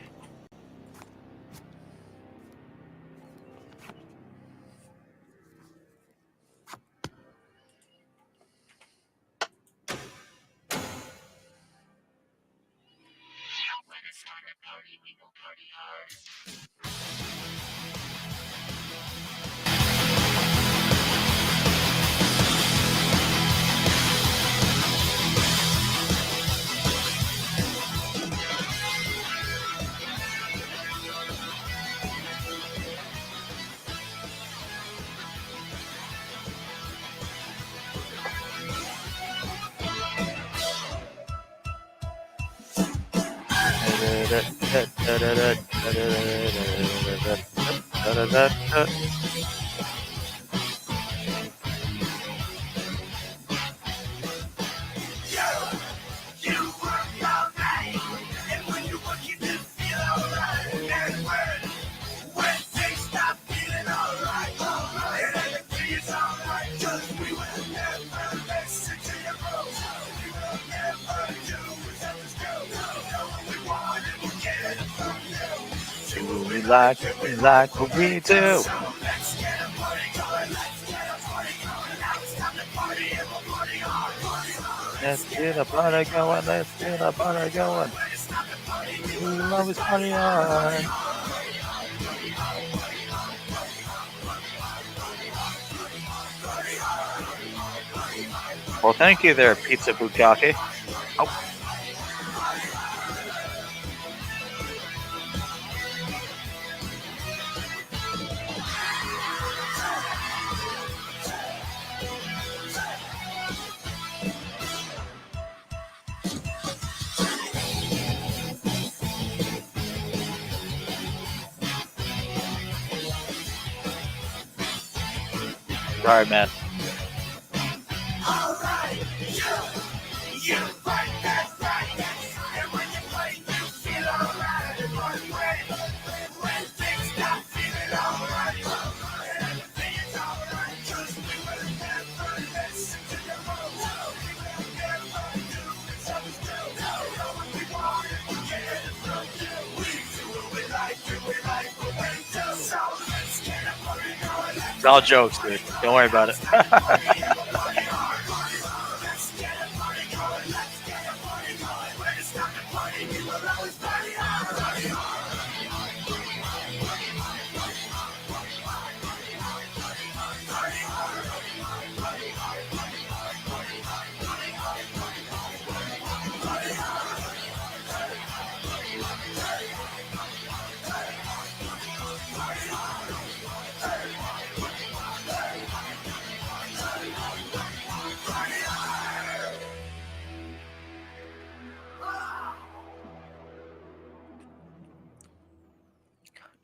We like what we do. Let's get a party going. Let's get a party going. We love is party on. Well, thank you there, Pizza Bukkake. Oh. Sorry, man. It's all jokes, dude. Don't worry about it.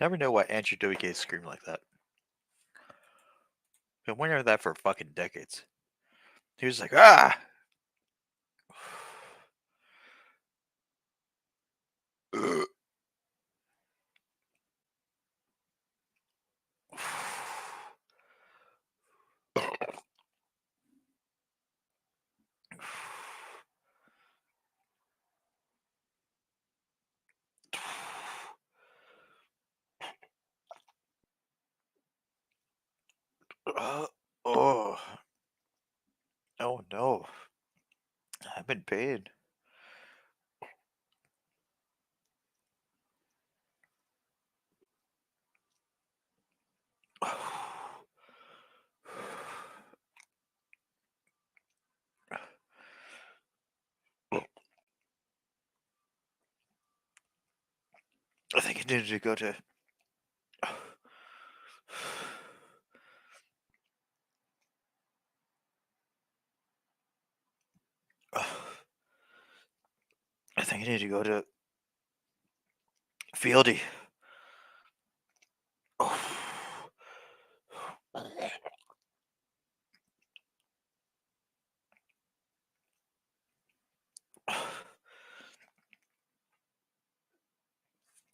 Never know why Andrew WK screamed like that. Been wondering that for fucking decades. He was like, ah! Oh. Oh no. I'm in pain. I think I needed to go to. I think I need to go to Fieldy. Oh.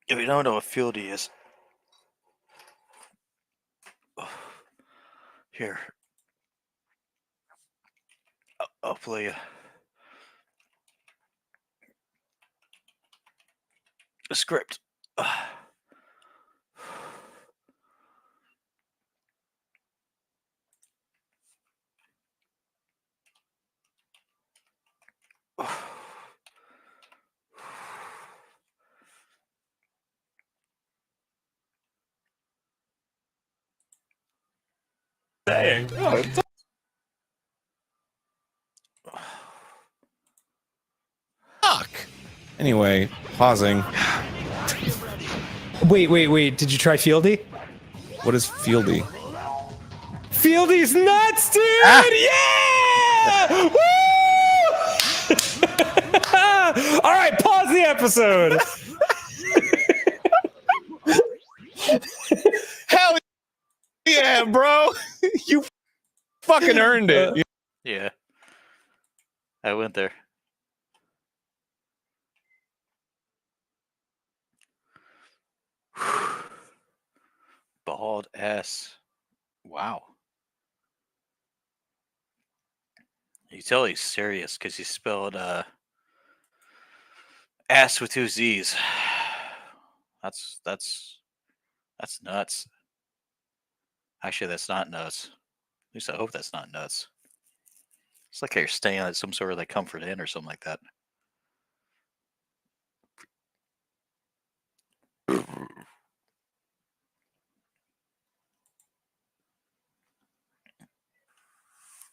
If you don't know what Fieldy is, here, I'll play you a script. Saying. Oh, fuck. Anyway, pausing. Wait. Did you try Fieldy? What is Fieldy? Fieldy's nuts, dude! Yeah! Woo! All right. right, pause the episode. Hell yeah, bro! You fucking earned it. Yeah. I went there. Bald ass. Wow. You tell he's serious because he spelled ass with two Z's. That's nuts. Actually, that's not nuts. At least I hope that's not nuts. It's like you're staying at some sort of like Comfort Inn or something like that.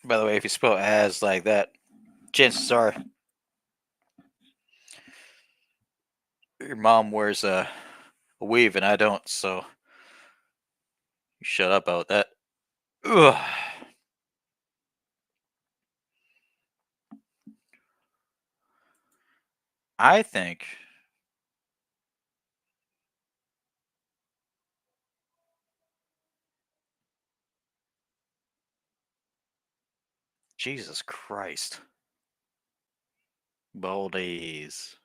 By the way, if you spell as like that, chances are your mom wears a weave and I don't, so you shut up about that. Ugh. I think Jesus Christ. Baldies.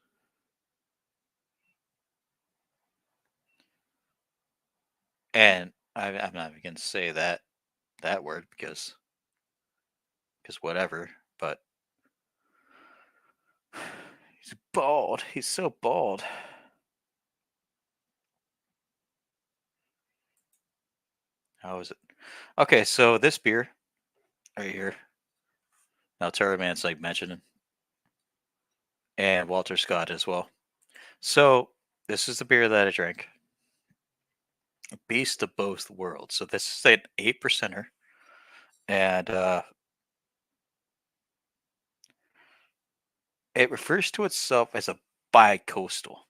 And I'm not even gonna say that word because whatever, but he's bald. He's so bald. How is it? Okay, so this beer right here. Now Terra Man's like mentioning. And Walter Scott as well. So this is the beer that I drank. Beast of both worlds. So this is an 8%er. And it refers to itself as a bi-coastal.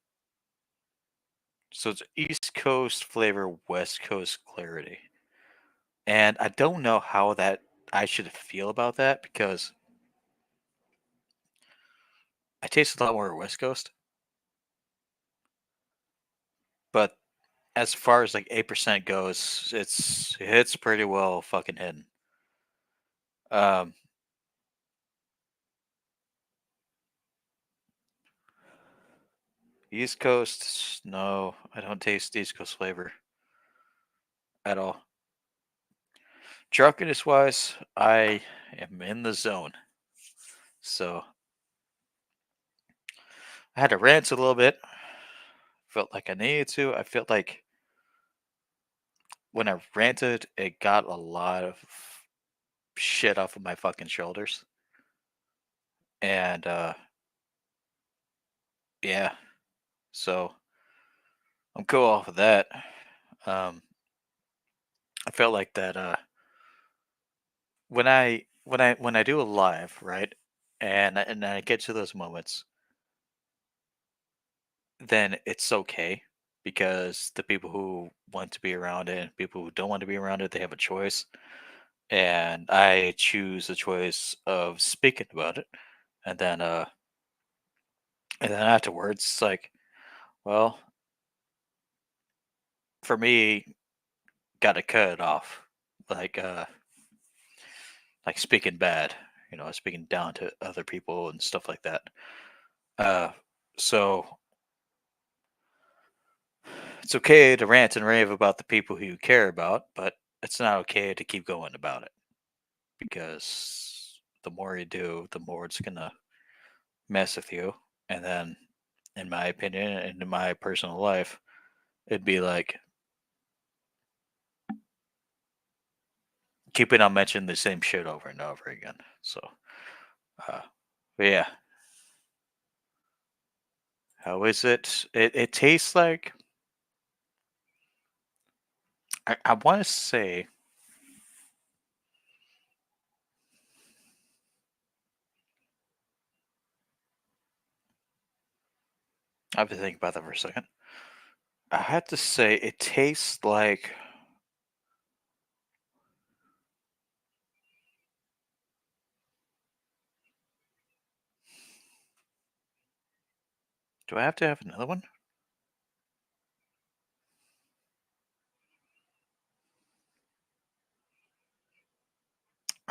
So it's East Coast flavor, West Coast clarity. And I don't know how that I should feel about that because I taste a lot more West Coast. But as far as like 8% goes, it's pretty well fucking hidden. Um East Coast, no, I don't taste East Coast flavor at all. Drunkenness wise, I am in the zone. So I had to rant a little bit. Felt like I needed to. I felt like when I ranted, it got a lot of shit off of my fucking shoulders. And yeah. So I'm cool off of that. Um I felt like that when I do a live, right? And I get to those moments, then it's okay because the people who want to be around it and people who don't want to be around it, they have a choice. And I choose the choice of speaking about it. And then afterwards, it's like, well, for me, gotta cut it off. Like like speaking bad, speaking down to other people and stuff like that. Uh so it's okay to rant and rave about the people who you care about, but it's not okay to keep going about it because the more you do, the more it's gonna mess with you. And then, in my opinion, and in my personal life, it'd be like keeping on mentioning the same shit over and over again. So, uh, but yeah, how is it? It tastes like I want to say. I have to think about that for a second. I have to say it tastes like Do I have to have another one?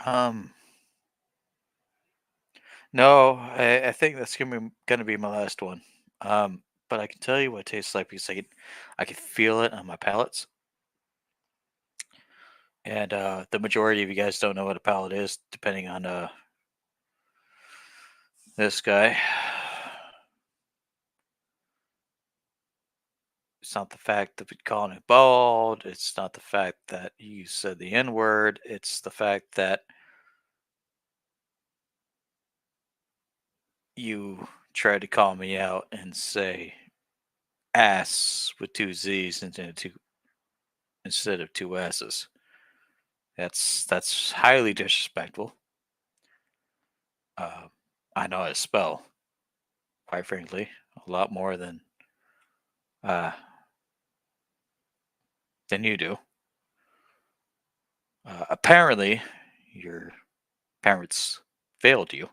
Um, no, I think that's gonna be my last one. But I can tell you what it tastes like because I can feel it on my palates. And the majority of you guys don't know what a palate is, depending on this guy. It's not the fact of calling it bald. It's not the fact that you said the N word. It's the fact that you tried to call me out and say ass with two Z's instead of two S's. That's highly disrespectful. Uh, I know how to spell, quite frankly, a lot more uh, than you do. Apparently, your parents failed you.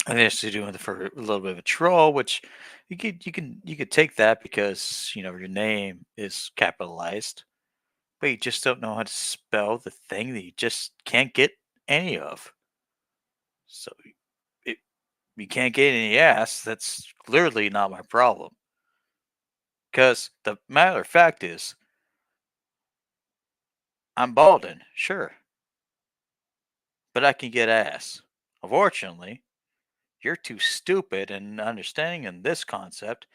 And they're just doing it for a little bit of a troll, which you could take that because your name is capitalized, but you just don't know how to spell the thing that you just can't get any of. So it, you can't get any ass. That's clearly not my problem. Because the matter of fact is, I'm balding, sure, but I can get ass. Unfortunately, you're too stupid in understanding in this concept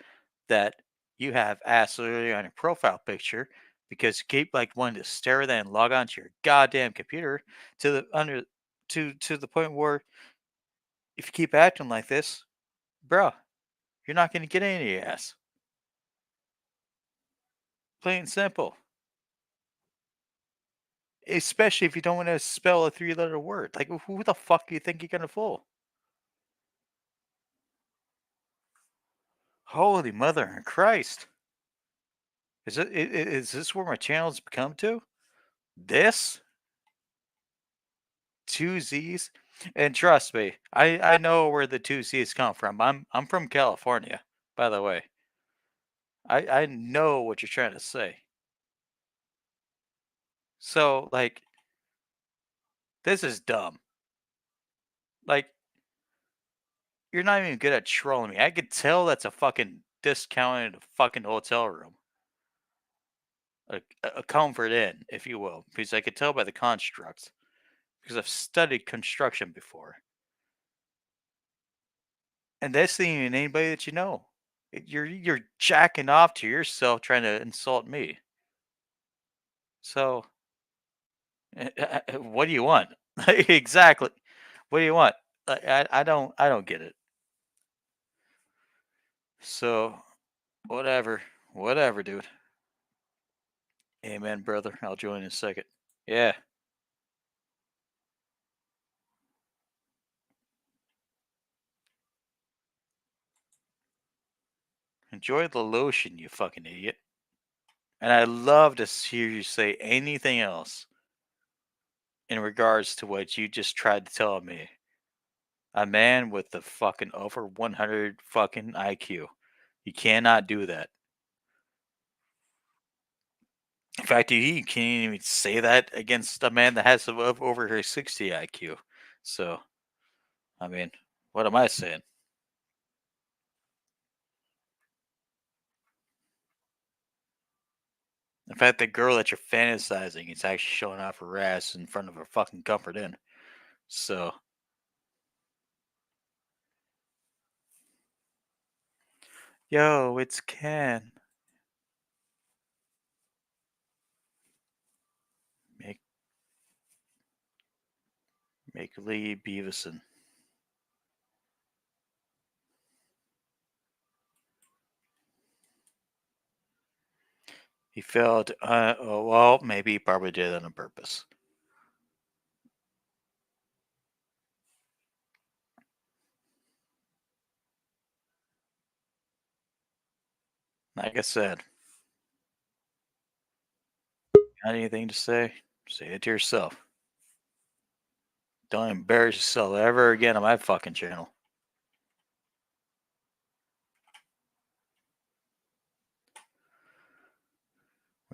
that you have ass literally on your profile picture because you keep like wanting to stare at that and log on to your goddamn computer to the under to the point where if you keep acting like this, bro, you're not gonna get any ass. Plain and simple. Especially if you don't want to spell a three-letter word. Like who the fuck do you think you're gonna fool? Holy mother and Christ. Is this where my channel's become to? This? Two Z's? And trust me, I know where the two Z's come from. I'm from California, by the way. I know what you're trying to say. So like this is dumb. Like you're not even good at trolling me. I could tell that's a fucking discounted fucking hotel room. A comfort inn, if you will, because I could tell by the construct. Because I've studied construction before. And that's not even anybody that you know. You're jacking off to yourself trying to insult me. So, what do you want? Exactly. What do you want? I don't get it. So, whatever, dude. Amen, brother. I'll join in a second. Yeah. Enjoy the lotion, you fucking idiot. And I'd love to hear you say anything else in regards to what you just tried to tell me. A man with the fucking over 100 fucking IQ. You cannot do that. In fact, he can't even say that against a man that has over 60 IQ. So, I mean, what am I saying? In fact, the girl that you're fantasizing is actually showing off her ass in front of a fucking comfort inn. So, yo, it's Ken. Make Lee Beaverson. He failed. Oh, well, maybe he probably did it on purpose. Like I said, got anything to say? Say it to yourself. Don't embarrass yourself ever again on my fucking channel.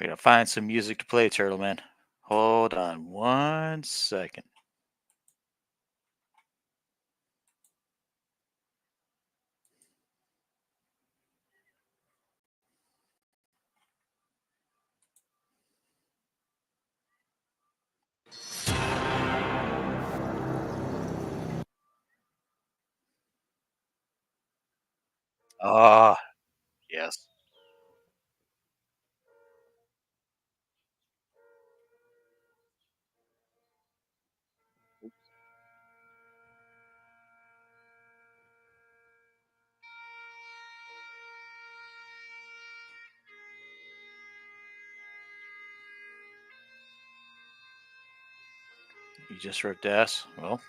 We gotta find some music to play, Turtle Man. Hold on 1 second. Ah, yes. You just ripped ass. Well,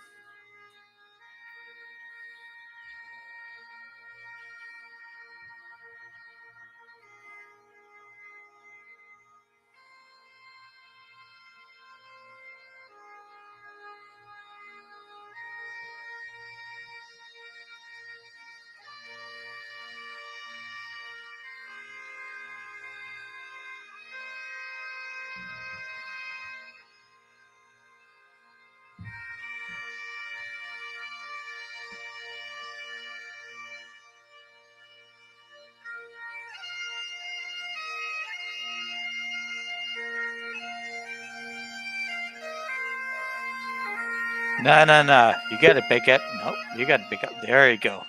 no. You gotta pick it. Nope. You gotta pick up. There you go.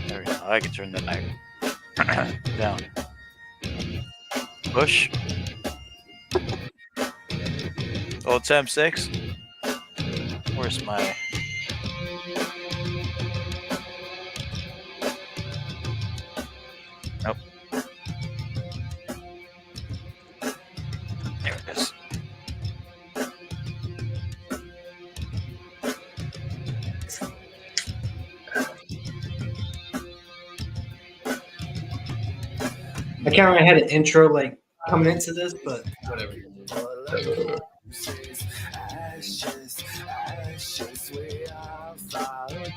There we go. I can turn the knife down. Push. Old Sam 6. Where's my... Nope. There it is. I kind of had an intro like coming into this, but whatever. Ashes, ashes, we are falling.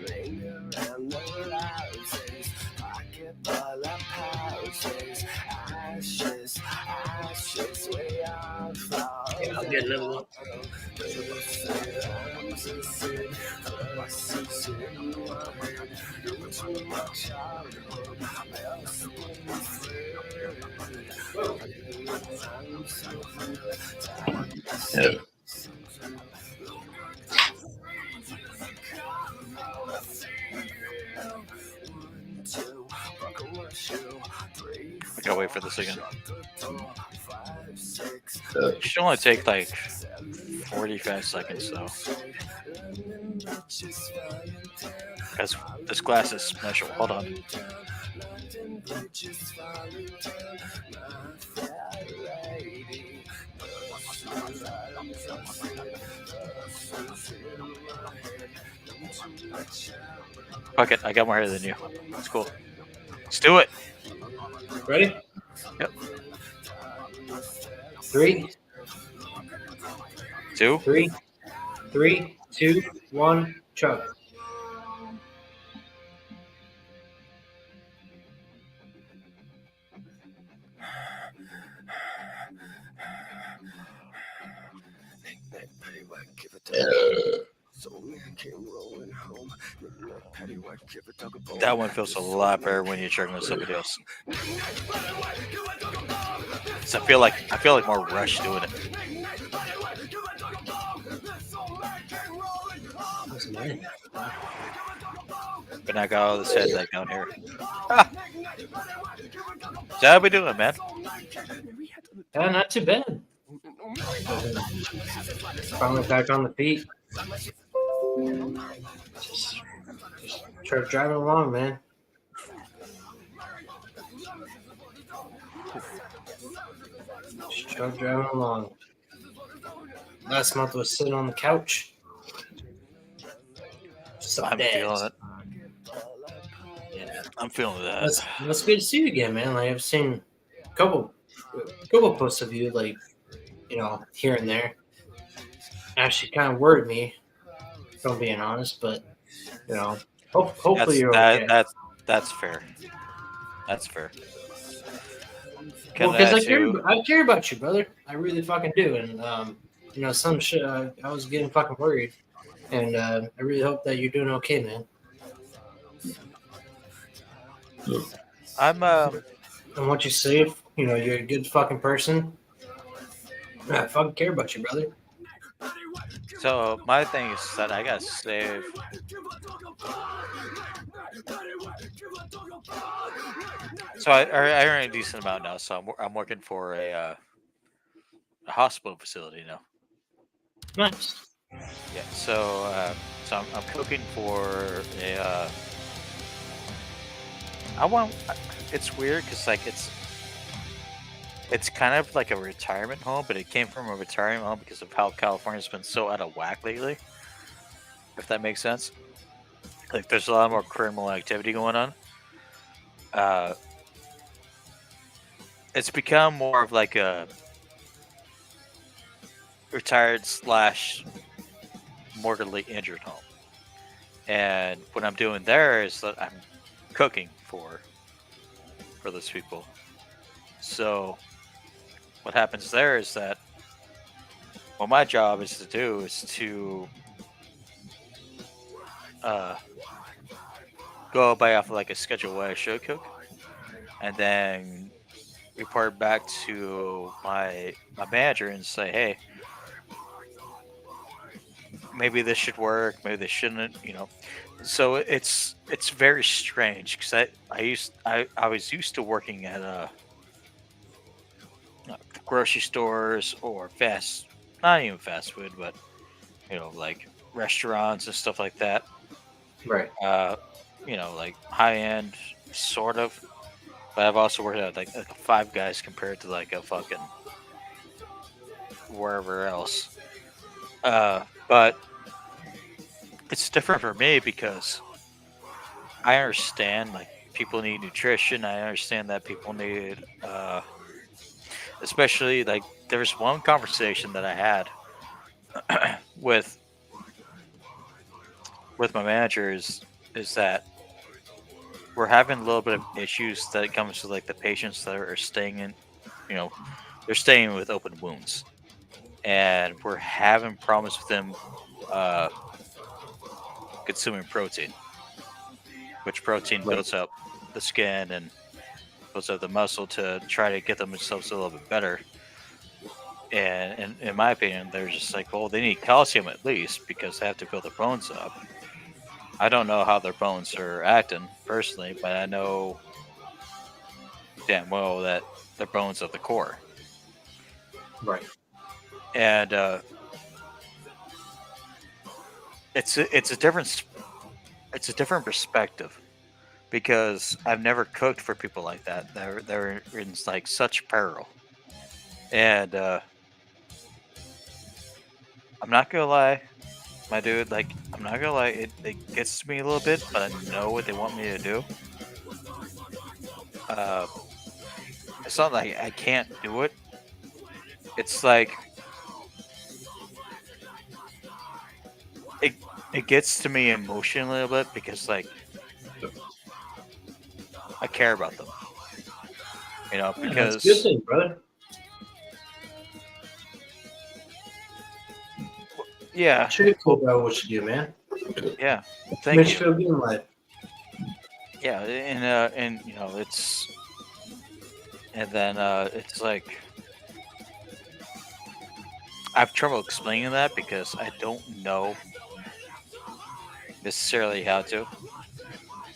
Ring around the louses, pocket full of pouches. Ashes, ashes, we are falling. I'll get another one. I gotta wait for this again. It should only take like 45 seconds though. Because this glass is special. Hold on. Fuck it, I got more hair than you. It's cool. Let's do it. Ready? Yep. 3, 2. 3, 3, 2, 1, chug. That one feels a lot better when you're chugging with somebody else. 'Cause I feel like more rush doing it. But I got all this head like down here. Ah. Is that how we doing, man? Yeah, not too bad. Finally back on the feet. Just start driving along, man. Just start driving along. Last month was sitting on the couch. So I'm feeling it. Yeah. I'm feeling that. That's good to see you again, man. Like I've seen a couple posts of you, like, you know, here and there. Actually, kind of worried me, if I'm being honest. But you know, hopefully you're okay. That's fair. That's fair. Well, because I care about you, brother. I really fucking do. And you know, some shit. I was getting fucking worried, and I really hope that you're doing okay, man. I'm I want you safe. You know, you're a good fucking person. I fucking care about you, brother. So my thing is that I gotta save. So I earn a decent amount now. So I'm working for a hospital facility now. Nice. Yeah. So I'm cooking for a. It's weird because like it's kind of like a retirement home, but it came from a retirement home because of how California's been so out of whack lately. If that makes sense. Like there's a lot more criminal activity going on. It's become more of like a retired / morbidly injured home. And what I'm doing there is that I'm cooking for those people. So what happens there is that what my job is to do is to go by off of like a schedule what I should cook, and then report back to my manager and say, hey, maybe this should work, maybe this shouldn't, you know. So it's very strange because I was used to working at grocery stores or not even fast food, but you know, like restaurants and stuff like that. Right. You know, like high end, sort of. But I've also worked at like a Five Guys compared to like a fucking wherever else. But it's different for me because I understand like people need nutrition. I understand that people need, especially like there was one conversation that I had with my managers is that we're having a little bit of issues that it comes to like the patients that are staying in, you know, they're staying with open wounds, and we're having problems with them consuming protein, which protein builds up the skin and builds up the muscle to try to get themselves a little bit better. And in my opinion, they're just like, well, they need calcium at least because they have to build their bones up. I don't know how their bones are acting personally, but I know damn well that their bones of the core. Right. And it's a different perspective because I've never cooked for people like that. They're in like such peril, and I'm not gonna lie, my dude. Like I'm not gonna lie, it gets to me a little bit, but I know what they want me to do. It's not like I can't do it. It's like it gets to me emotionally a little bit because like I care about them. You know, because That's a good thing, brother. yeah, I'm sure you're cool about what you do, man. yeah. Thank Makes you. you feel good in life. Yeah, and you know it's, and then it's like I have trouble explaining that because I don't know necessarily how to.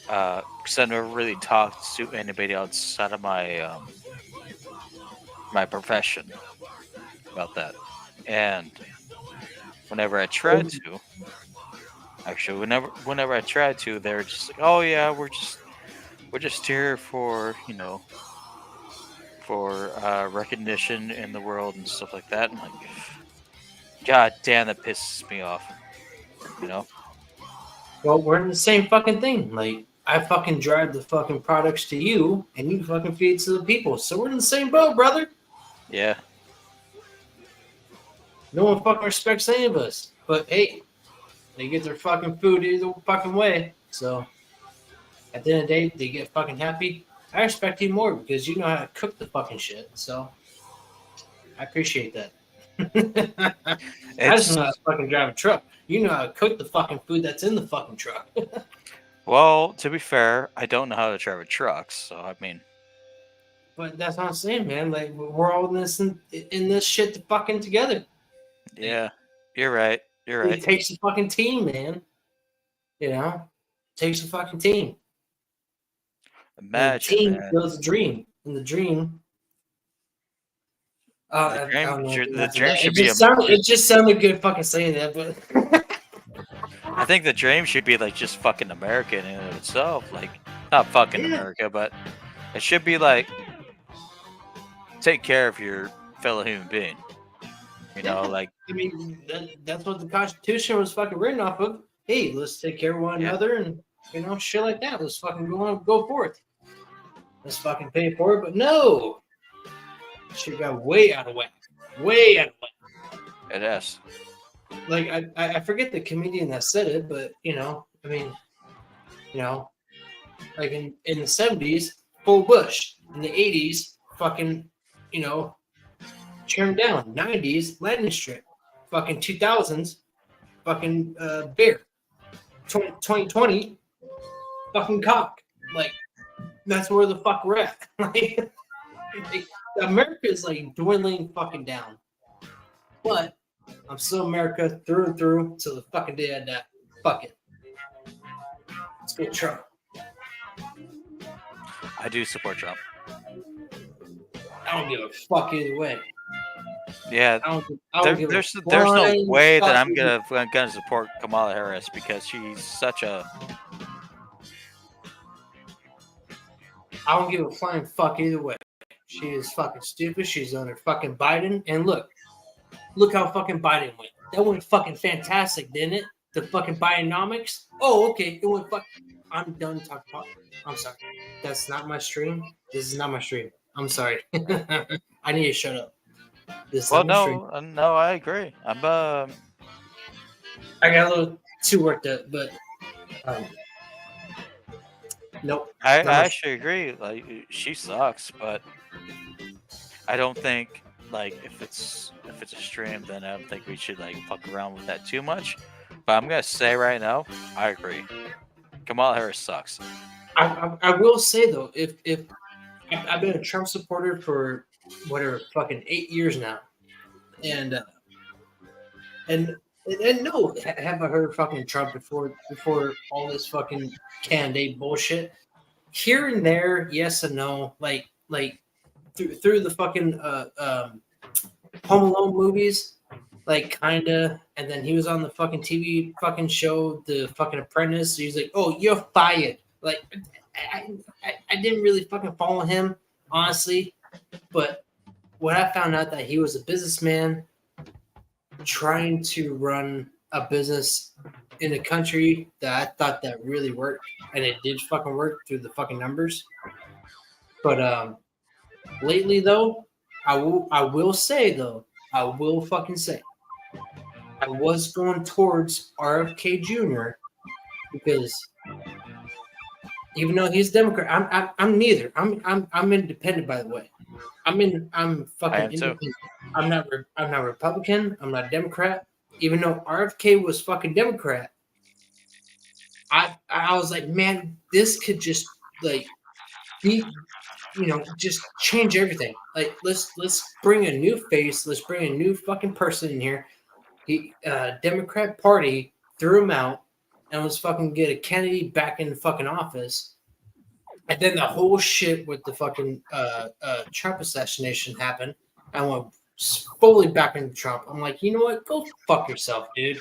Because I never really talked to anybody outside of my my profession about that, and whenever I tried to, actually, whenever I tried to, they're just like, "Oh yeah, we're just here for you know, for recognition in the world and stuff like that." And like, God damn, that pisses me off. You know? Well, we're in the same fucking thing. Like, I fucking drive the fucking products to you, and you fucking feed to the people. So we're in the same boat, brother. Yeah. No one fucking respects any of us. But hey, they get their fucking food either fucking way. So at the end of the day, they get fucking happy. I respect you more because you know how to cook the fucking shit. So I appreciate that. I just It's know how to fucking drive a truck. You know how to cook the fucking food that's in the fucking truck. well, to be fair, I don't know how to drive a truck, so I mean, But that's what I'm saying, man. Like we're all in this shit to fucking together. yeah, you're right. You're It right. takes a fucking team, man. You know, it takes a fucking team. And the Imagine, team man. builds a dream, and the dream. The dream- I don't know the if that's- dream it should be just a- it just sounded good fucking saying that, but I think the dream should be like just fucking America in and of itself. Like, not fucking Yeah. America, but it should be like take care of your fellow human being. You know, Yeah. like I mean that's what the Constitution was fucking written off of. Hey, let's take care of one Yeah. another, and shit like that. Let's fucking go forth. Let's fucking pay for it, but no, shit got way out of whack. Way out of whack. it is. Like I forget the comedian that said it, but like in the 70s, full Bush. In the 80s, fucking, turned down. 90s, landing strip. Fucking 2000s, fucking bear. 2020, fucking cock. Like, that's where the fuck we're at. Like, America is like dwindling fucking down. But I'm still America through and through till the fucking day I die. Fuck it. Let's go Trump. I do support Trump. I don't give a fuck either way. Yeah, I don't give there's a no flying way that fuck I'm either- gonna support Kamala Harris because she's such a I don't give a flying fuck either way. She is fucking stupid. She's under fucking Biden. And look how fucking Biden went. That went fucking fantastic, didn't it? The fucking Bidenomics. Oh, okay. It went fuck. I'm done talking about. I'm sorry. That's not my stream. This is not my stream. I'm sorry. I need to shut up. This is well. not my stream. No, I agree. I'm I got a little too worked up, but nope. I Not my actually agree. Like she sucks, but I don't think like if it's a stream, then I don't think we should like fuck around with that too much. But I'm gonna say right now, I agree. Kamala Harris sucks. I will say though, if I've been a Trump supporter for whatever fucking 8 years now, and no, have I heard fucking Trump before all this fucking candidate bullshit? Here and there, yes and no, like through the fucking Home Alone movies, like kinda, and then he was on the fucking TV fucking show, The fucking Apprentice. He's like, "Oh, you're fired." Like, I didn't really fucking follow him, honestly, but when I found out that he was a businessman trying to run a business in a country that I thought that really worked, and it did fucking work through the fucking numbers. But lately though, I will say I was going towards RFK Jr. because even though he's Democrat, I'm neither. I'm independent, by the way. I'm fucking I am too. independent. I'm not Republican. I'm not Democrat. Even though RFK was fucking Democrat, I was like, man, this could just like be, just change everything. Like let's bring a new face. Let's bring a new fucking person in here. He Democrat Party threw him out and let's fucking get a Kennedy back in the fucking office. And then the whole shit with the fucking Trump assassination happened. I went fully back into Trump. I'm like, you know what? Go fuck yourself, dude.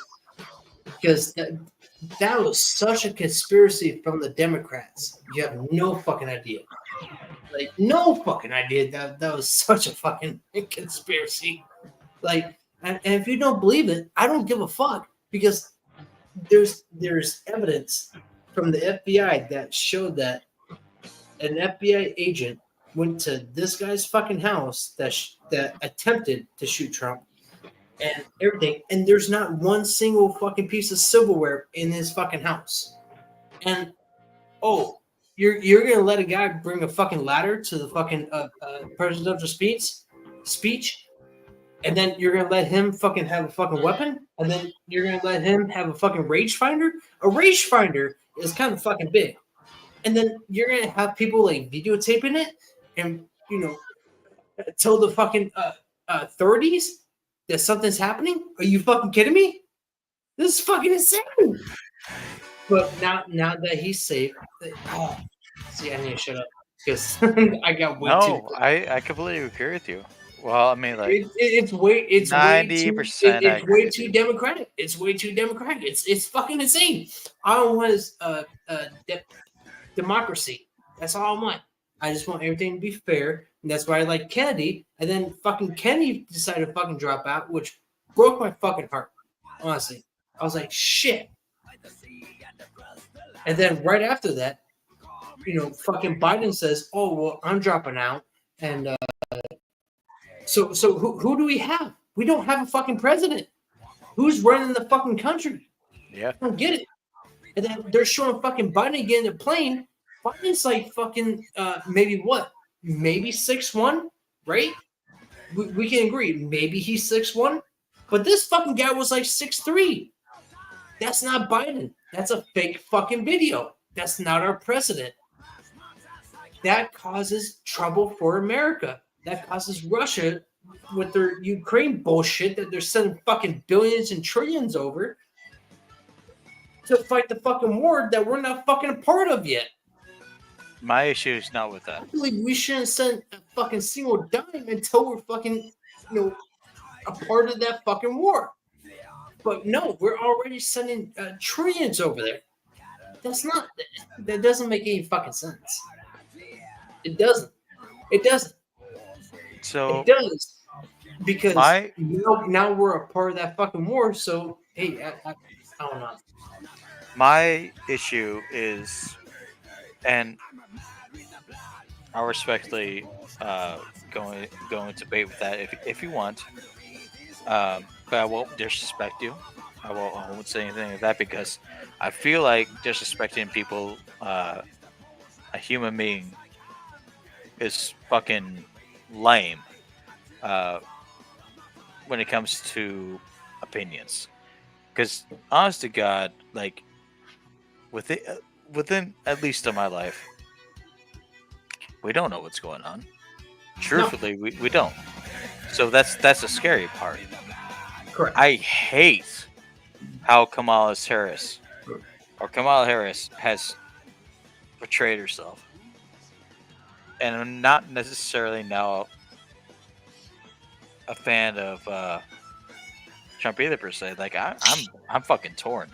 Because that was such a conspiracy from the Democrats. You have no fucking idea. Like, no fucking idea that was such a fucking conspiracy. Like, and if you don't believe it, I don't give a fuck because there's evidence from the FBI that showed that an FBI agent went to this guy's fucking house that attempted to shoot Trump and everything, and there's not one single fucking piece of silverware in his fucking house. And oh, you're gonna let a guy bring a fucking ladder to the fucking presidential speech, and then you're gonna let him fucking have a fucking weapon, and then you're gonna let him have a fucking rage finder. A rage finder is kind of fucking big, and then you're gonna have people like videotaping it, and tell the fucking authorities that something's happening. Are you fucking kidding me? This is fucking insane. But now that he's safe, see, I need to shut up because I got way too. No, I completely agree with you. Well, I mean, like It's way 90%. it's way too democratic. It's way too democratic. It's fucking insane. All I want is democracy. That's all I want. I just want everything to be fair, and that's why I like Kennedy. And then fucking Kennedy decided to fucking drop out, which broke my fucking heart. Honestly, I was like, shit. And then right after that, fucking Biden says, "Oh well, I'm dropping out," and so who do we have? We don't have a fucking president. Who's running the fucking country? Yeah. I don't get it. And then they're showing fucking Biden getting a plane. Biden's like fucking maybe 6'1", right? We can agree. Maybe he's 6'1", but this fucking guy was like 6'3". That's not Biden. That's a fake fucking video. That's not our president. That causes trouble for America. That causes Russia with their Ukraine bullshit that they're sending fucking billions and trillions over to fight the fucking war that we're not fucking a part of yet. My issue is not with that. I believe we shouldn't send a fucking single dime until we're fucking, a part of that fucking war. But no, we're already sending trillions over there. That doesn't make any fucking sense. It doesn't. It doesn't. So it does. Because my- now we're a part of that fucking war. So, hey, I don't know. My issue is, and I'll respectfully go into debate with that if you want. But I won't disrespect you. I won't say anything like that because I feel like disrespecting people, a human being, is fucking lame when it comes to opinions. Because honest to God, like within at least of my life, we don't know what's going on. Truthfully, we don't. So that's the scary part. Correct. I hate how Kamala Harris has portrayed herself, and I'm not necessarily now a fan of Trump either per se. Like I'm fucking torn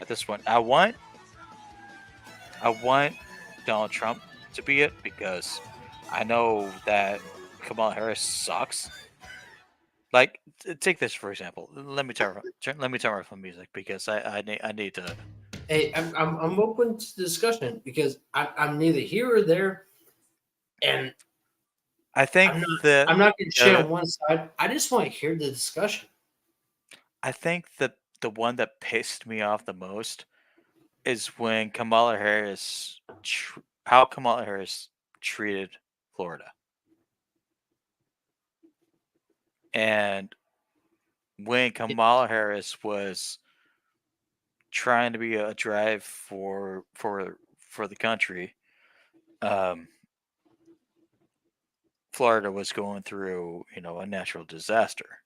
at this point. I want Donald Trump to be it because I know that Kamala Harris sucks. Like, take this for example. Let me turn off the music because I need to. Hey, I'm open to discussion because I'm neither here or there, and I think I'm not going to shit on one side. I just want to hear the discussion. I think that the one that pissed me off the most is when Kamala Harris, how Kamala Harris treated Florida. And when Kamala Harris was trying to be a drive for the country, Florida was going through, a natural disaster.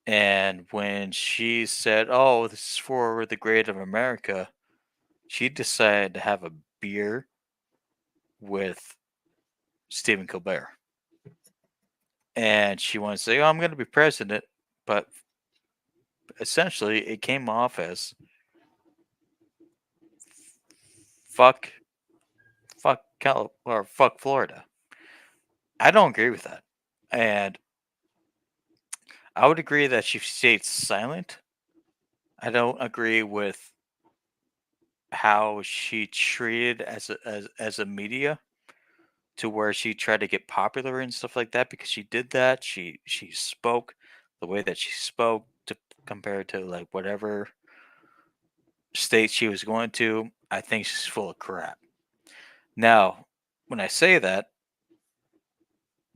And when she said, "Oh, this is for the great of America," she decided to have a beer with Stephen Colbert. And she wanted to say, "Oh, I'm going to be president," but essentially it came off as fuck Florida. I don't agree with that. And I would agree that she stayed silent. I don't agree with how she treated as a media, to where she tried to get popular and stuff like that, because she did that. She spoke the way that she spoke to compared to like whatever state she was going to. I think she's full of crap. Now, when I say that,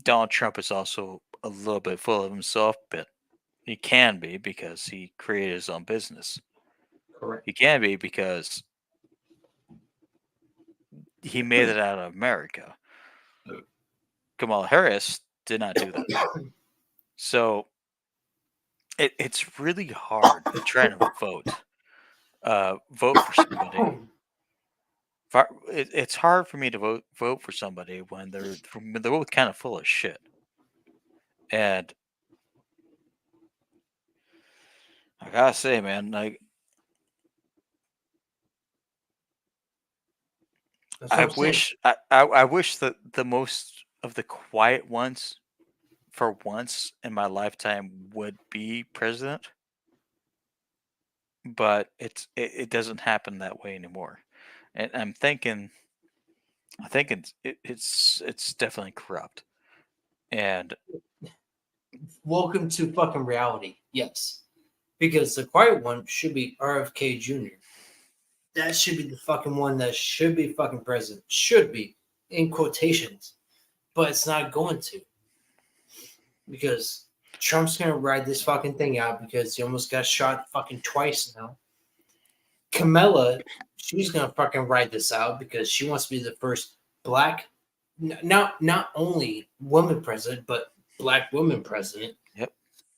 Donald Trump is also a little bit full of himself, but he can be because he created his own business. Correct. He can be because he made it out of America. Kamala Harris did not do that. So it's really hard trying to vote for somebody. It's hard for me to vote for somebody when they're both kind of full of shit. And I gotta say, man, like That's what I'm saying. I wish that the most of the quiet ones for once in my lifetime would be president, but it doesn't happen that way anymore. And I think it's definitely corrupt. And Welcome to fucking reality. Yes. Because the quiet one should be RFK Jr. That should be the fucking one that should be fucking president. Should be, in quotations. But it's not going to. Because Trump's going to ride this fucking thing out because he almost got shot fucking twice now. Kamala, she's going to fucking ride this out because she wants to be the first black, not only woman president, but black woman president. Yep.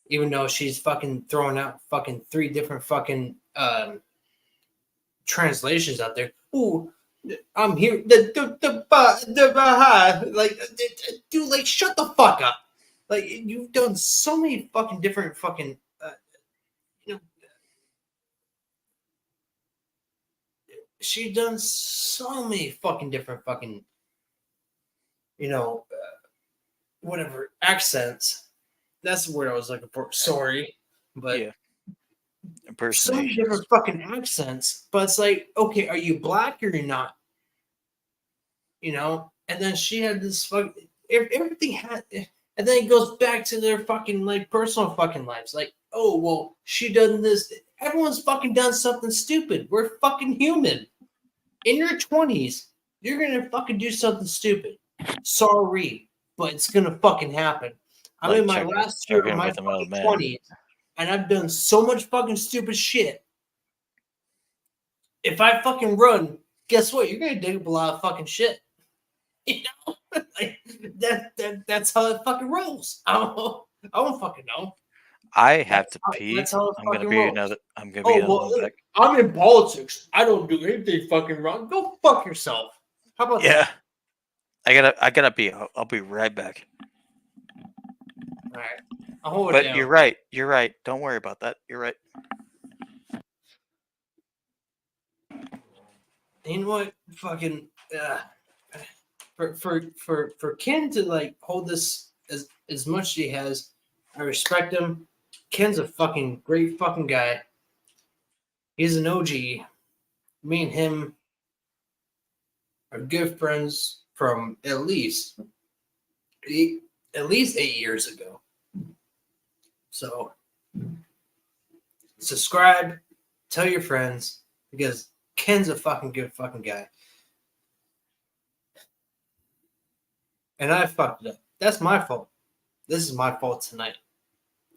Even though she's fucking throwing out fucking 3 different fucking translations out there. Ooh, I'm here. Like, dude, like, shut the fuck up. Like, you've done so many fucking different fucking, she's done so many fucking different fucking, whatever accents. That's the word I was looking for. Sorry, but yeah, so many impersonations. different fucking accents. But it's like, okay, are you black or you're not? And then she had this fucking everything had, and then it goes back to their fucking like personal fucking lives. Like, oh well, she done this. Everyone's fucking done something stupid. We're fucking human. In your 20s, you're gonna fucking do something stupid. Sorry, but it's gonna fucking happen. I'm Like in my last year of my with an old fucking man. 20s, and I've done so much fucking stupid shit. If I fucking run, guess what? You're gonna dig up a lot of fucking shit. Like that's how it fucking rolls. I don't fucking know. I have That's to how- pee. that's how it I'm gonna fucking be rolls. another. I'm gonna be another one back. I'm in politics. I don't do anything fucking wrong. Go fuck yourself. How about Yeah, that? I gotta pee. I'll be right back. All right. I'll hold it But down. you're right. You're right. Don't worry about that. You're right. You know what? Fucking for Ken to like hold this as much as he has, I respect him. Ken's a fucking great fucking guy. He's an OG. Me and him are good friends from at least 8 years ago. So subscribe, tell your friends, because Ken's a fucking good fucking guy. And I fucked it up. That's my fault. This is my fault tonight.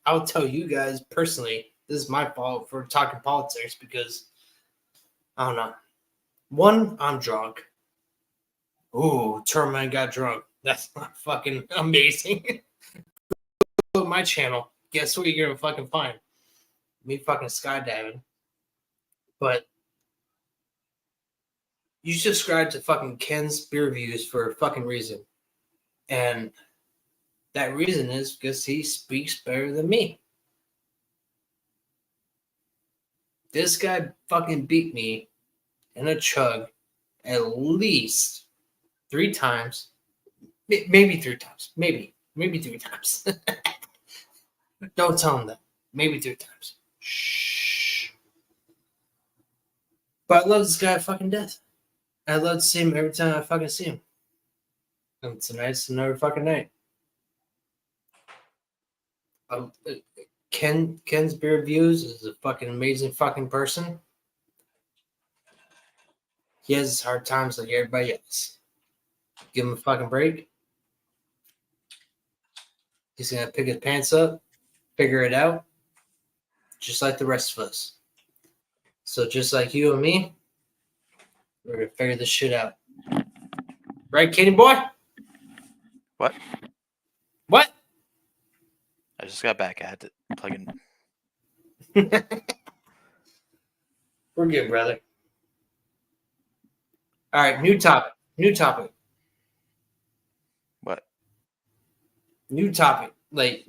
I'll tell you guys personally, this is my fault for talking politics because, I don't know. One, I'm drunk. Ooh, Termite got drunk. That's not fucking amazing. Go to my channel. Guess what you're gonna fucking find? Me fucking skydiving. But you subscribe to fucking Ken's beer reviews for a fucking reason. And that reason is because he speaks better than me. This guy fucking beat me in a chug at least 3 times. Maybe 3 times. Maybe 3 times. Don't tell him that. Maybe 3 times. Shh. But I love this guy to fucking death. I love to see him every time I fucking see him. And tonight's another fucking night. Ken's Beer Views is a fucking amazing fucking person. He has his hard times like everybody else. Give him a fucking break. He's gonna pick his pants up, figure it out, just like the rest of us. So just like you and me, we're gonna figure this shit out. Right, Kenny boy? What? What? I just got back. I had to plug in. We're good, brother. All right, new topic. New topic. What? New topic. Like,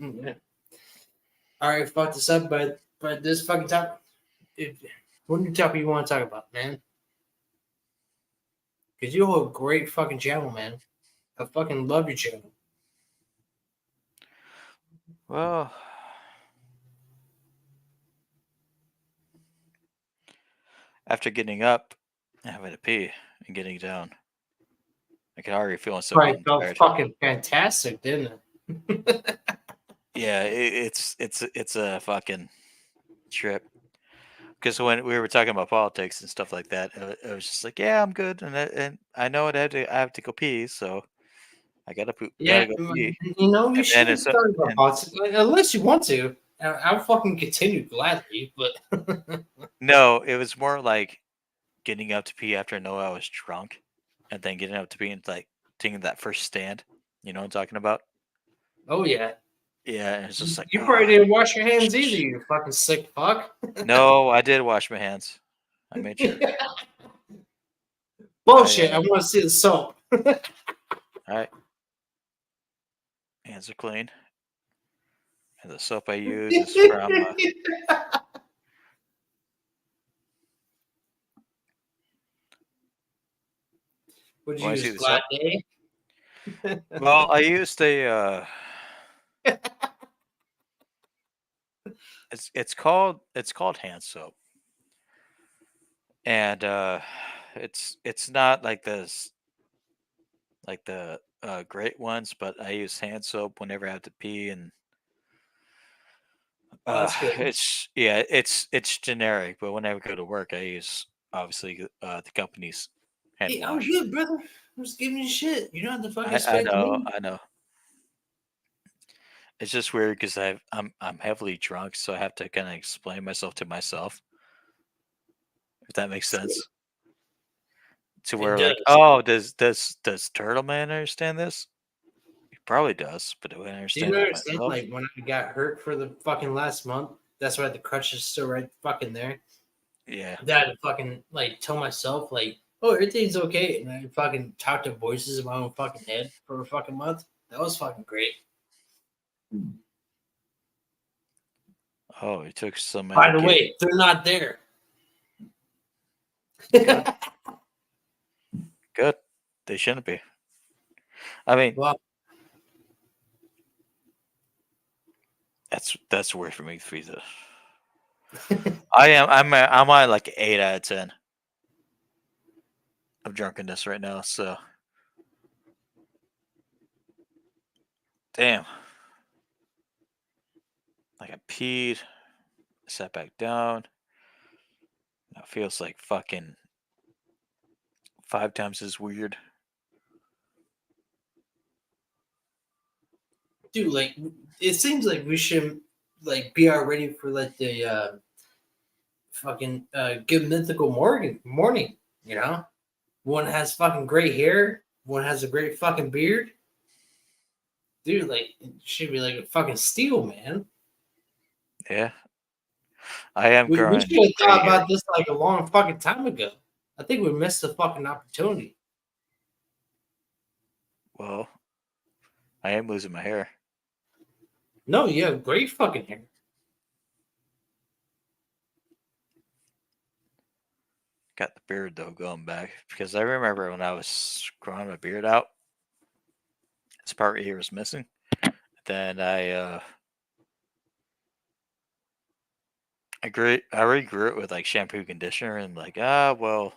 all right, fuck this up, but this fucking topic. What new topic you want to talk about, man? Because you have a great fucking channel, man. I fucking love your channel. Well, after getting up, and having to pee, and getting down, I can already feel so Probably felt tired. fucking fantastic, didn't it? Yeah, it's a fucking trip. Because when we were talking about politics and stuff like that, it was just like, yeah, I'm good, and I know I have to go pee, so I gotta poop. Yeah, Gotta go pee. you know, you And should then talk about politics, unless you want to. I'll fucking continue gladly, but No, it was more like getting up to pee after I know I was drunk, and then getting up to pee and like taking that first stand. You know what I'm talking about? oh yeah, Yeah, and it's just like, you "Ah, probably didn't wash your hands either, you fucking sick fuck. no, I did wash my hands. I made sure. Bullshit! I want to see the soap. All right, hands are clean, and the soap I use is from. Would you Wanna see use the Glad soap? Day? Well, I used a. It's called hand soap, and it's not like this like the great ones, but I use hand soap whenever I have to pee, and Oh, that's good. it's generic. But when I go to work, I use obviously the company's hand Hey, I'm wash. good, brother. I'm just giving you shit. You don't have to fucking I explain to know, me. I know. It's just weird because I'm heavily drunk, so I have to kind of explain myself to myself, if that makes sense. To It where like, does. oh, does Turtle Man understand this? He probably does, but do I Do understand you it understand? myself? Like when I got hurt for the fucking last month, that's why the crutch is still right fucking there. Yeah. That I had to fucking like tell myself like, oh, everything's okay, and I fucking talked to voices in my own fucking head for a fucking month. That was fucking great. Oh, he took some. By the medication. way, they're not there. Good. They shouldn't be. I mean, Well, that's weird for me to be the. I'm at like 8 out of 10 of drunkenness right now. So, damn. Like I peed, sat back down. Now it feels like fucking 5 times as weird. dude, like it seems like we should like be already for like the fucking good mythical morning, you know? One has fucking gray hair, one has a great fucking beard. Dude, like it should be like a fucking steal, man. Yeah. I am We growing. should have thought gray hair. about this like a long fucking time ago. I think we missed the fucking opportunity. Well, I am losing my hair. No, you have great fucking hair. Got the beard though going back because I remember when I was growing my beard out, this part right here was missing. Then I I already grew it with like shampoo, conditioner, and like well,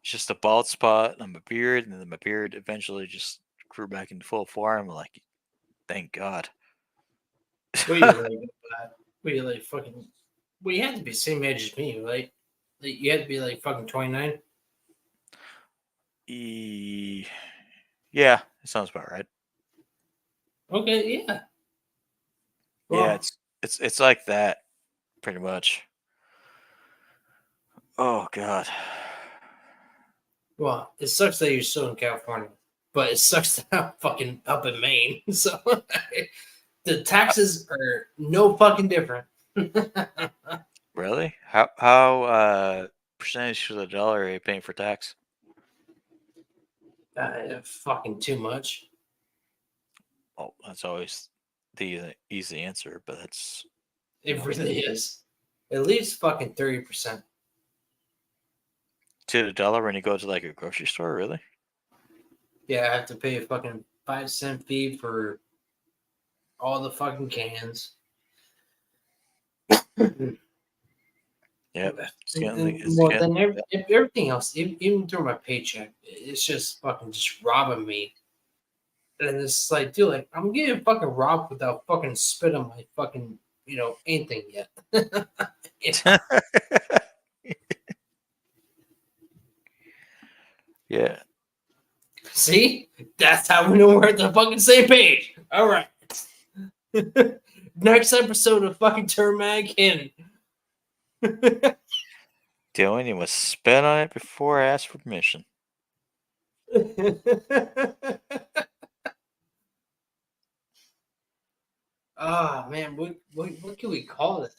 it's just a bald spot on my beard, and then my beard eventually just grew back into full form. Like, thank God. What are you like? What are you like? Fucking. Well, you have to be the same age as me, right? Like, you have to be like fucking 29. Yeah, it sounds about right. Okay, yeah. Yeah, Well, it's like that, pretty much. Oh God. well, it sucks that you're still in California, but it sucks that I'm fucking up in Maine. So the taxes are no fucking different. Really? How percentage of the dollar are you paying for tax? Fucking too much. Oh, that's always the easy answer, but that's It No. really is. At least fucking 30%. to the dollar when you go to like a grocery store, really? Yeah, I have to pay a fucking 5-cent fee for all the fucking cans. Yep. Well, then everything else, even through my paycheck, it's just fucking just robbing me. And it's like, dude, like I'm getting fucking robbed without fucking spit on my fucking, anything yet. Yeah. Yeah. See, that's how we know we're at the fucking same page. All right. Next episode of fucking Turn Mag in. Dylan, you must spit on it before I ask for permission. Oh man, what can we call it?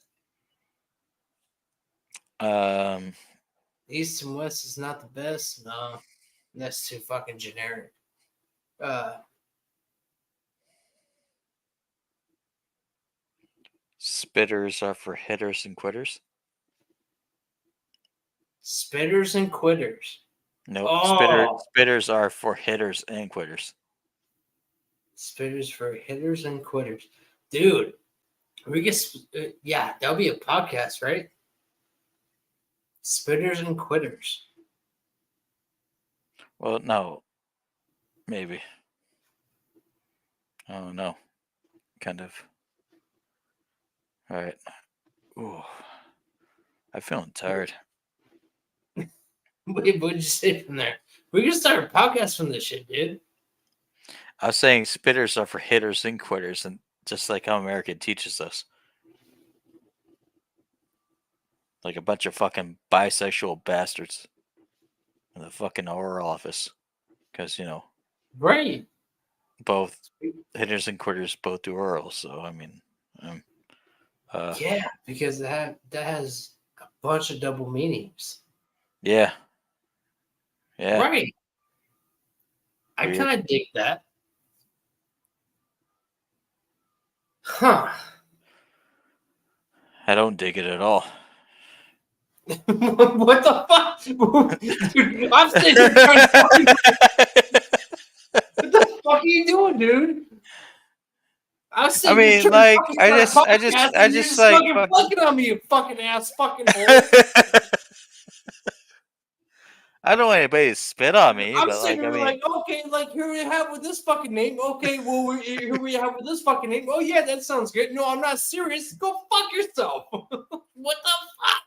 East and West is not the best. No, that's too fucking generic. Spitters are for hitters and quitters. Spitters and quitters. No, Oh. spitters are for hitters and quitters. Spitters for hitters and quitters. Dude, we get, yeah, that'll be a podcast, right? Spitters and quitters. Well, no. Maybe. Oh, no. Kind of. All right. Ooh. I'm feeling tired. What'd you say from there? We can start a podcast from this shit, dude. I was saying spitters are for hitters and quitters, and just like how America teaches us. Like a bunch of fucking bisexual bastards in the fucking oral office. Because, Right. both hitters and quitters both do oral. So, I mean, Yeah, because that has a bunch of double meanings. yeah. Yeah. Right. I Weird. kind of dig that. Huh. I don't dig it at all. What the fuck? Dude, I'm sitting here trying to fucking... What the fuck are you doing, dude? I mean, like, I just like fucking fucking on me, you fucking ass fucking hole. I don't want anybody to spit on me, I'm but like, sitting I here mean, like, okay, like here we have with this fucking name. Okay, well, here we have with this fucking name. Oh yeah, that sounds good. No, I'm not serious. Go fuck yourself. What the fuck?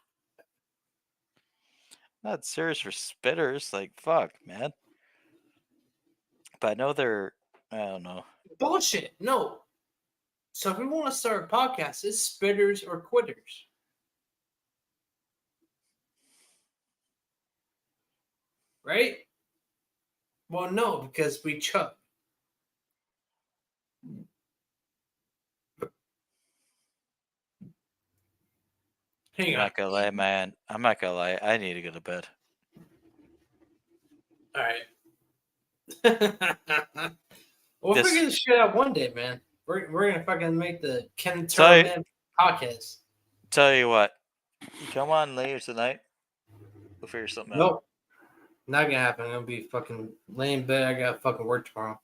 not serious for spitters. Like, fuck, man. But I know they're, I don't know. Bullshit. No. So if we want to start a podcast, it's spitters or quitters. Right? Well, no, because we chug. Hang I'm on. not gonna lie, man. I'm not gonna lie. I need to go to bed. All right. We'll figure this shit out one day, man. We're gonna fucking make the Ken Turman podcast. Tell you what, come on later tonight. We'll figure something out. Nope. Not gonna happen. I'm gonna be fucking laying in bed. I gotta fucking work tomorrow.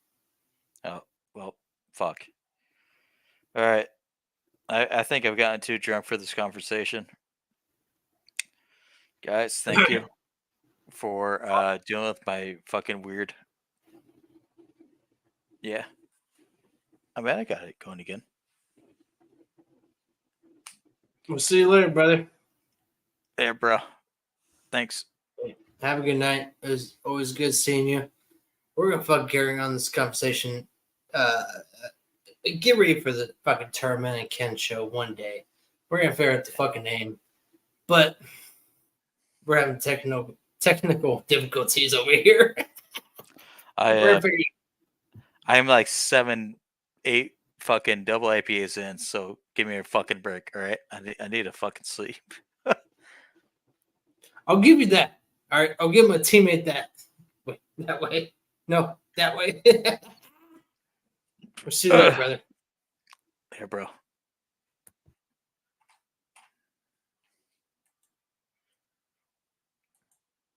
Oh, well, fuck. All right. I think I've gotten too drunk for this conversation. Guys, thank you for dealing with my fucking weird. Yeah. I mean, I got it going again. We'll see you later, brother. Yeah, bro. Thanks. Have a good night. It was always good seeing you. We're gonna fucking carry on this conversation. Get ready for the fucking Tournament and Ken show one day. We're gonna figure out the fucking name, but we're having technical difficulties over here. We're gonna figure- I'm like 7, 8 fucking double IPAs in, so give me a fucking break, all right? I need a fucking sleep. I'll give you that. All right, I'll give my teammate that. Wait, that way. No, that way. We'll see you later, brother. Yeah, bro.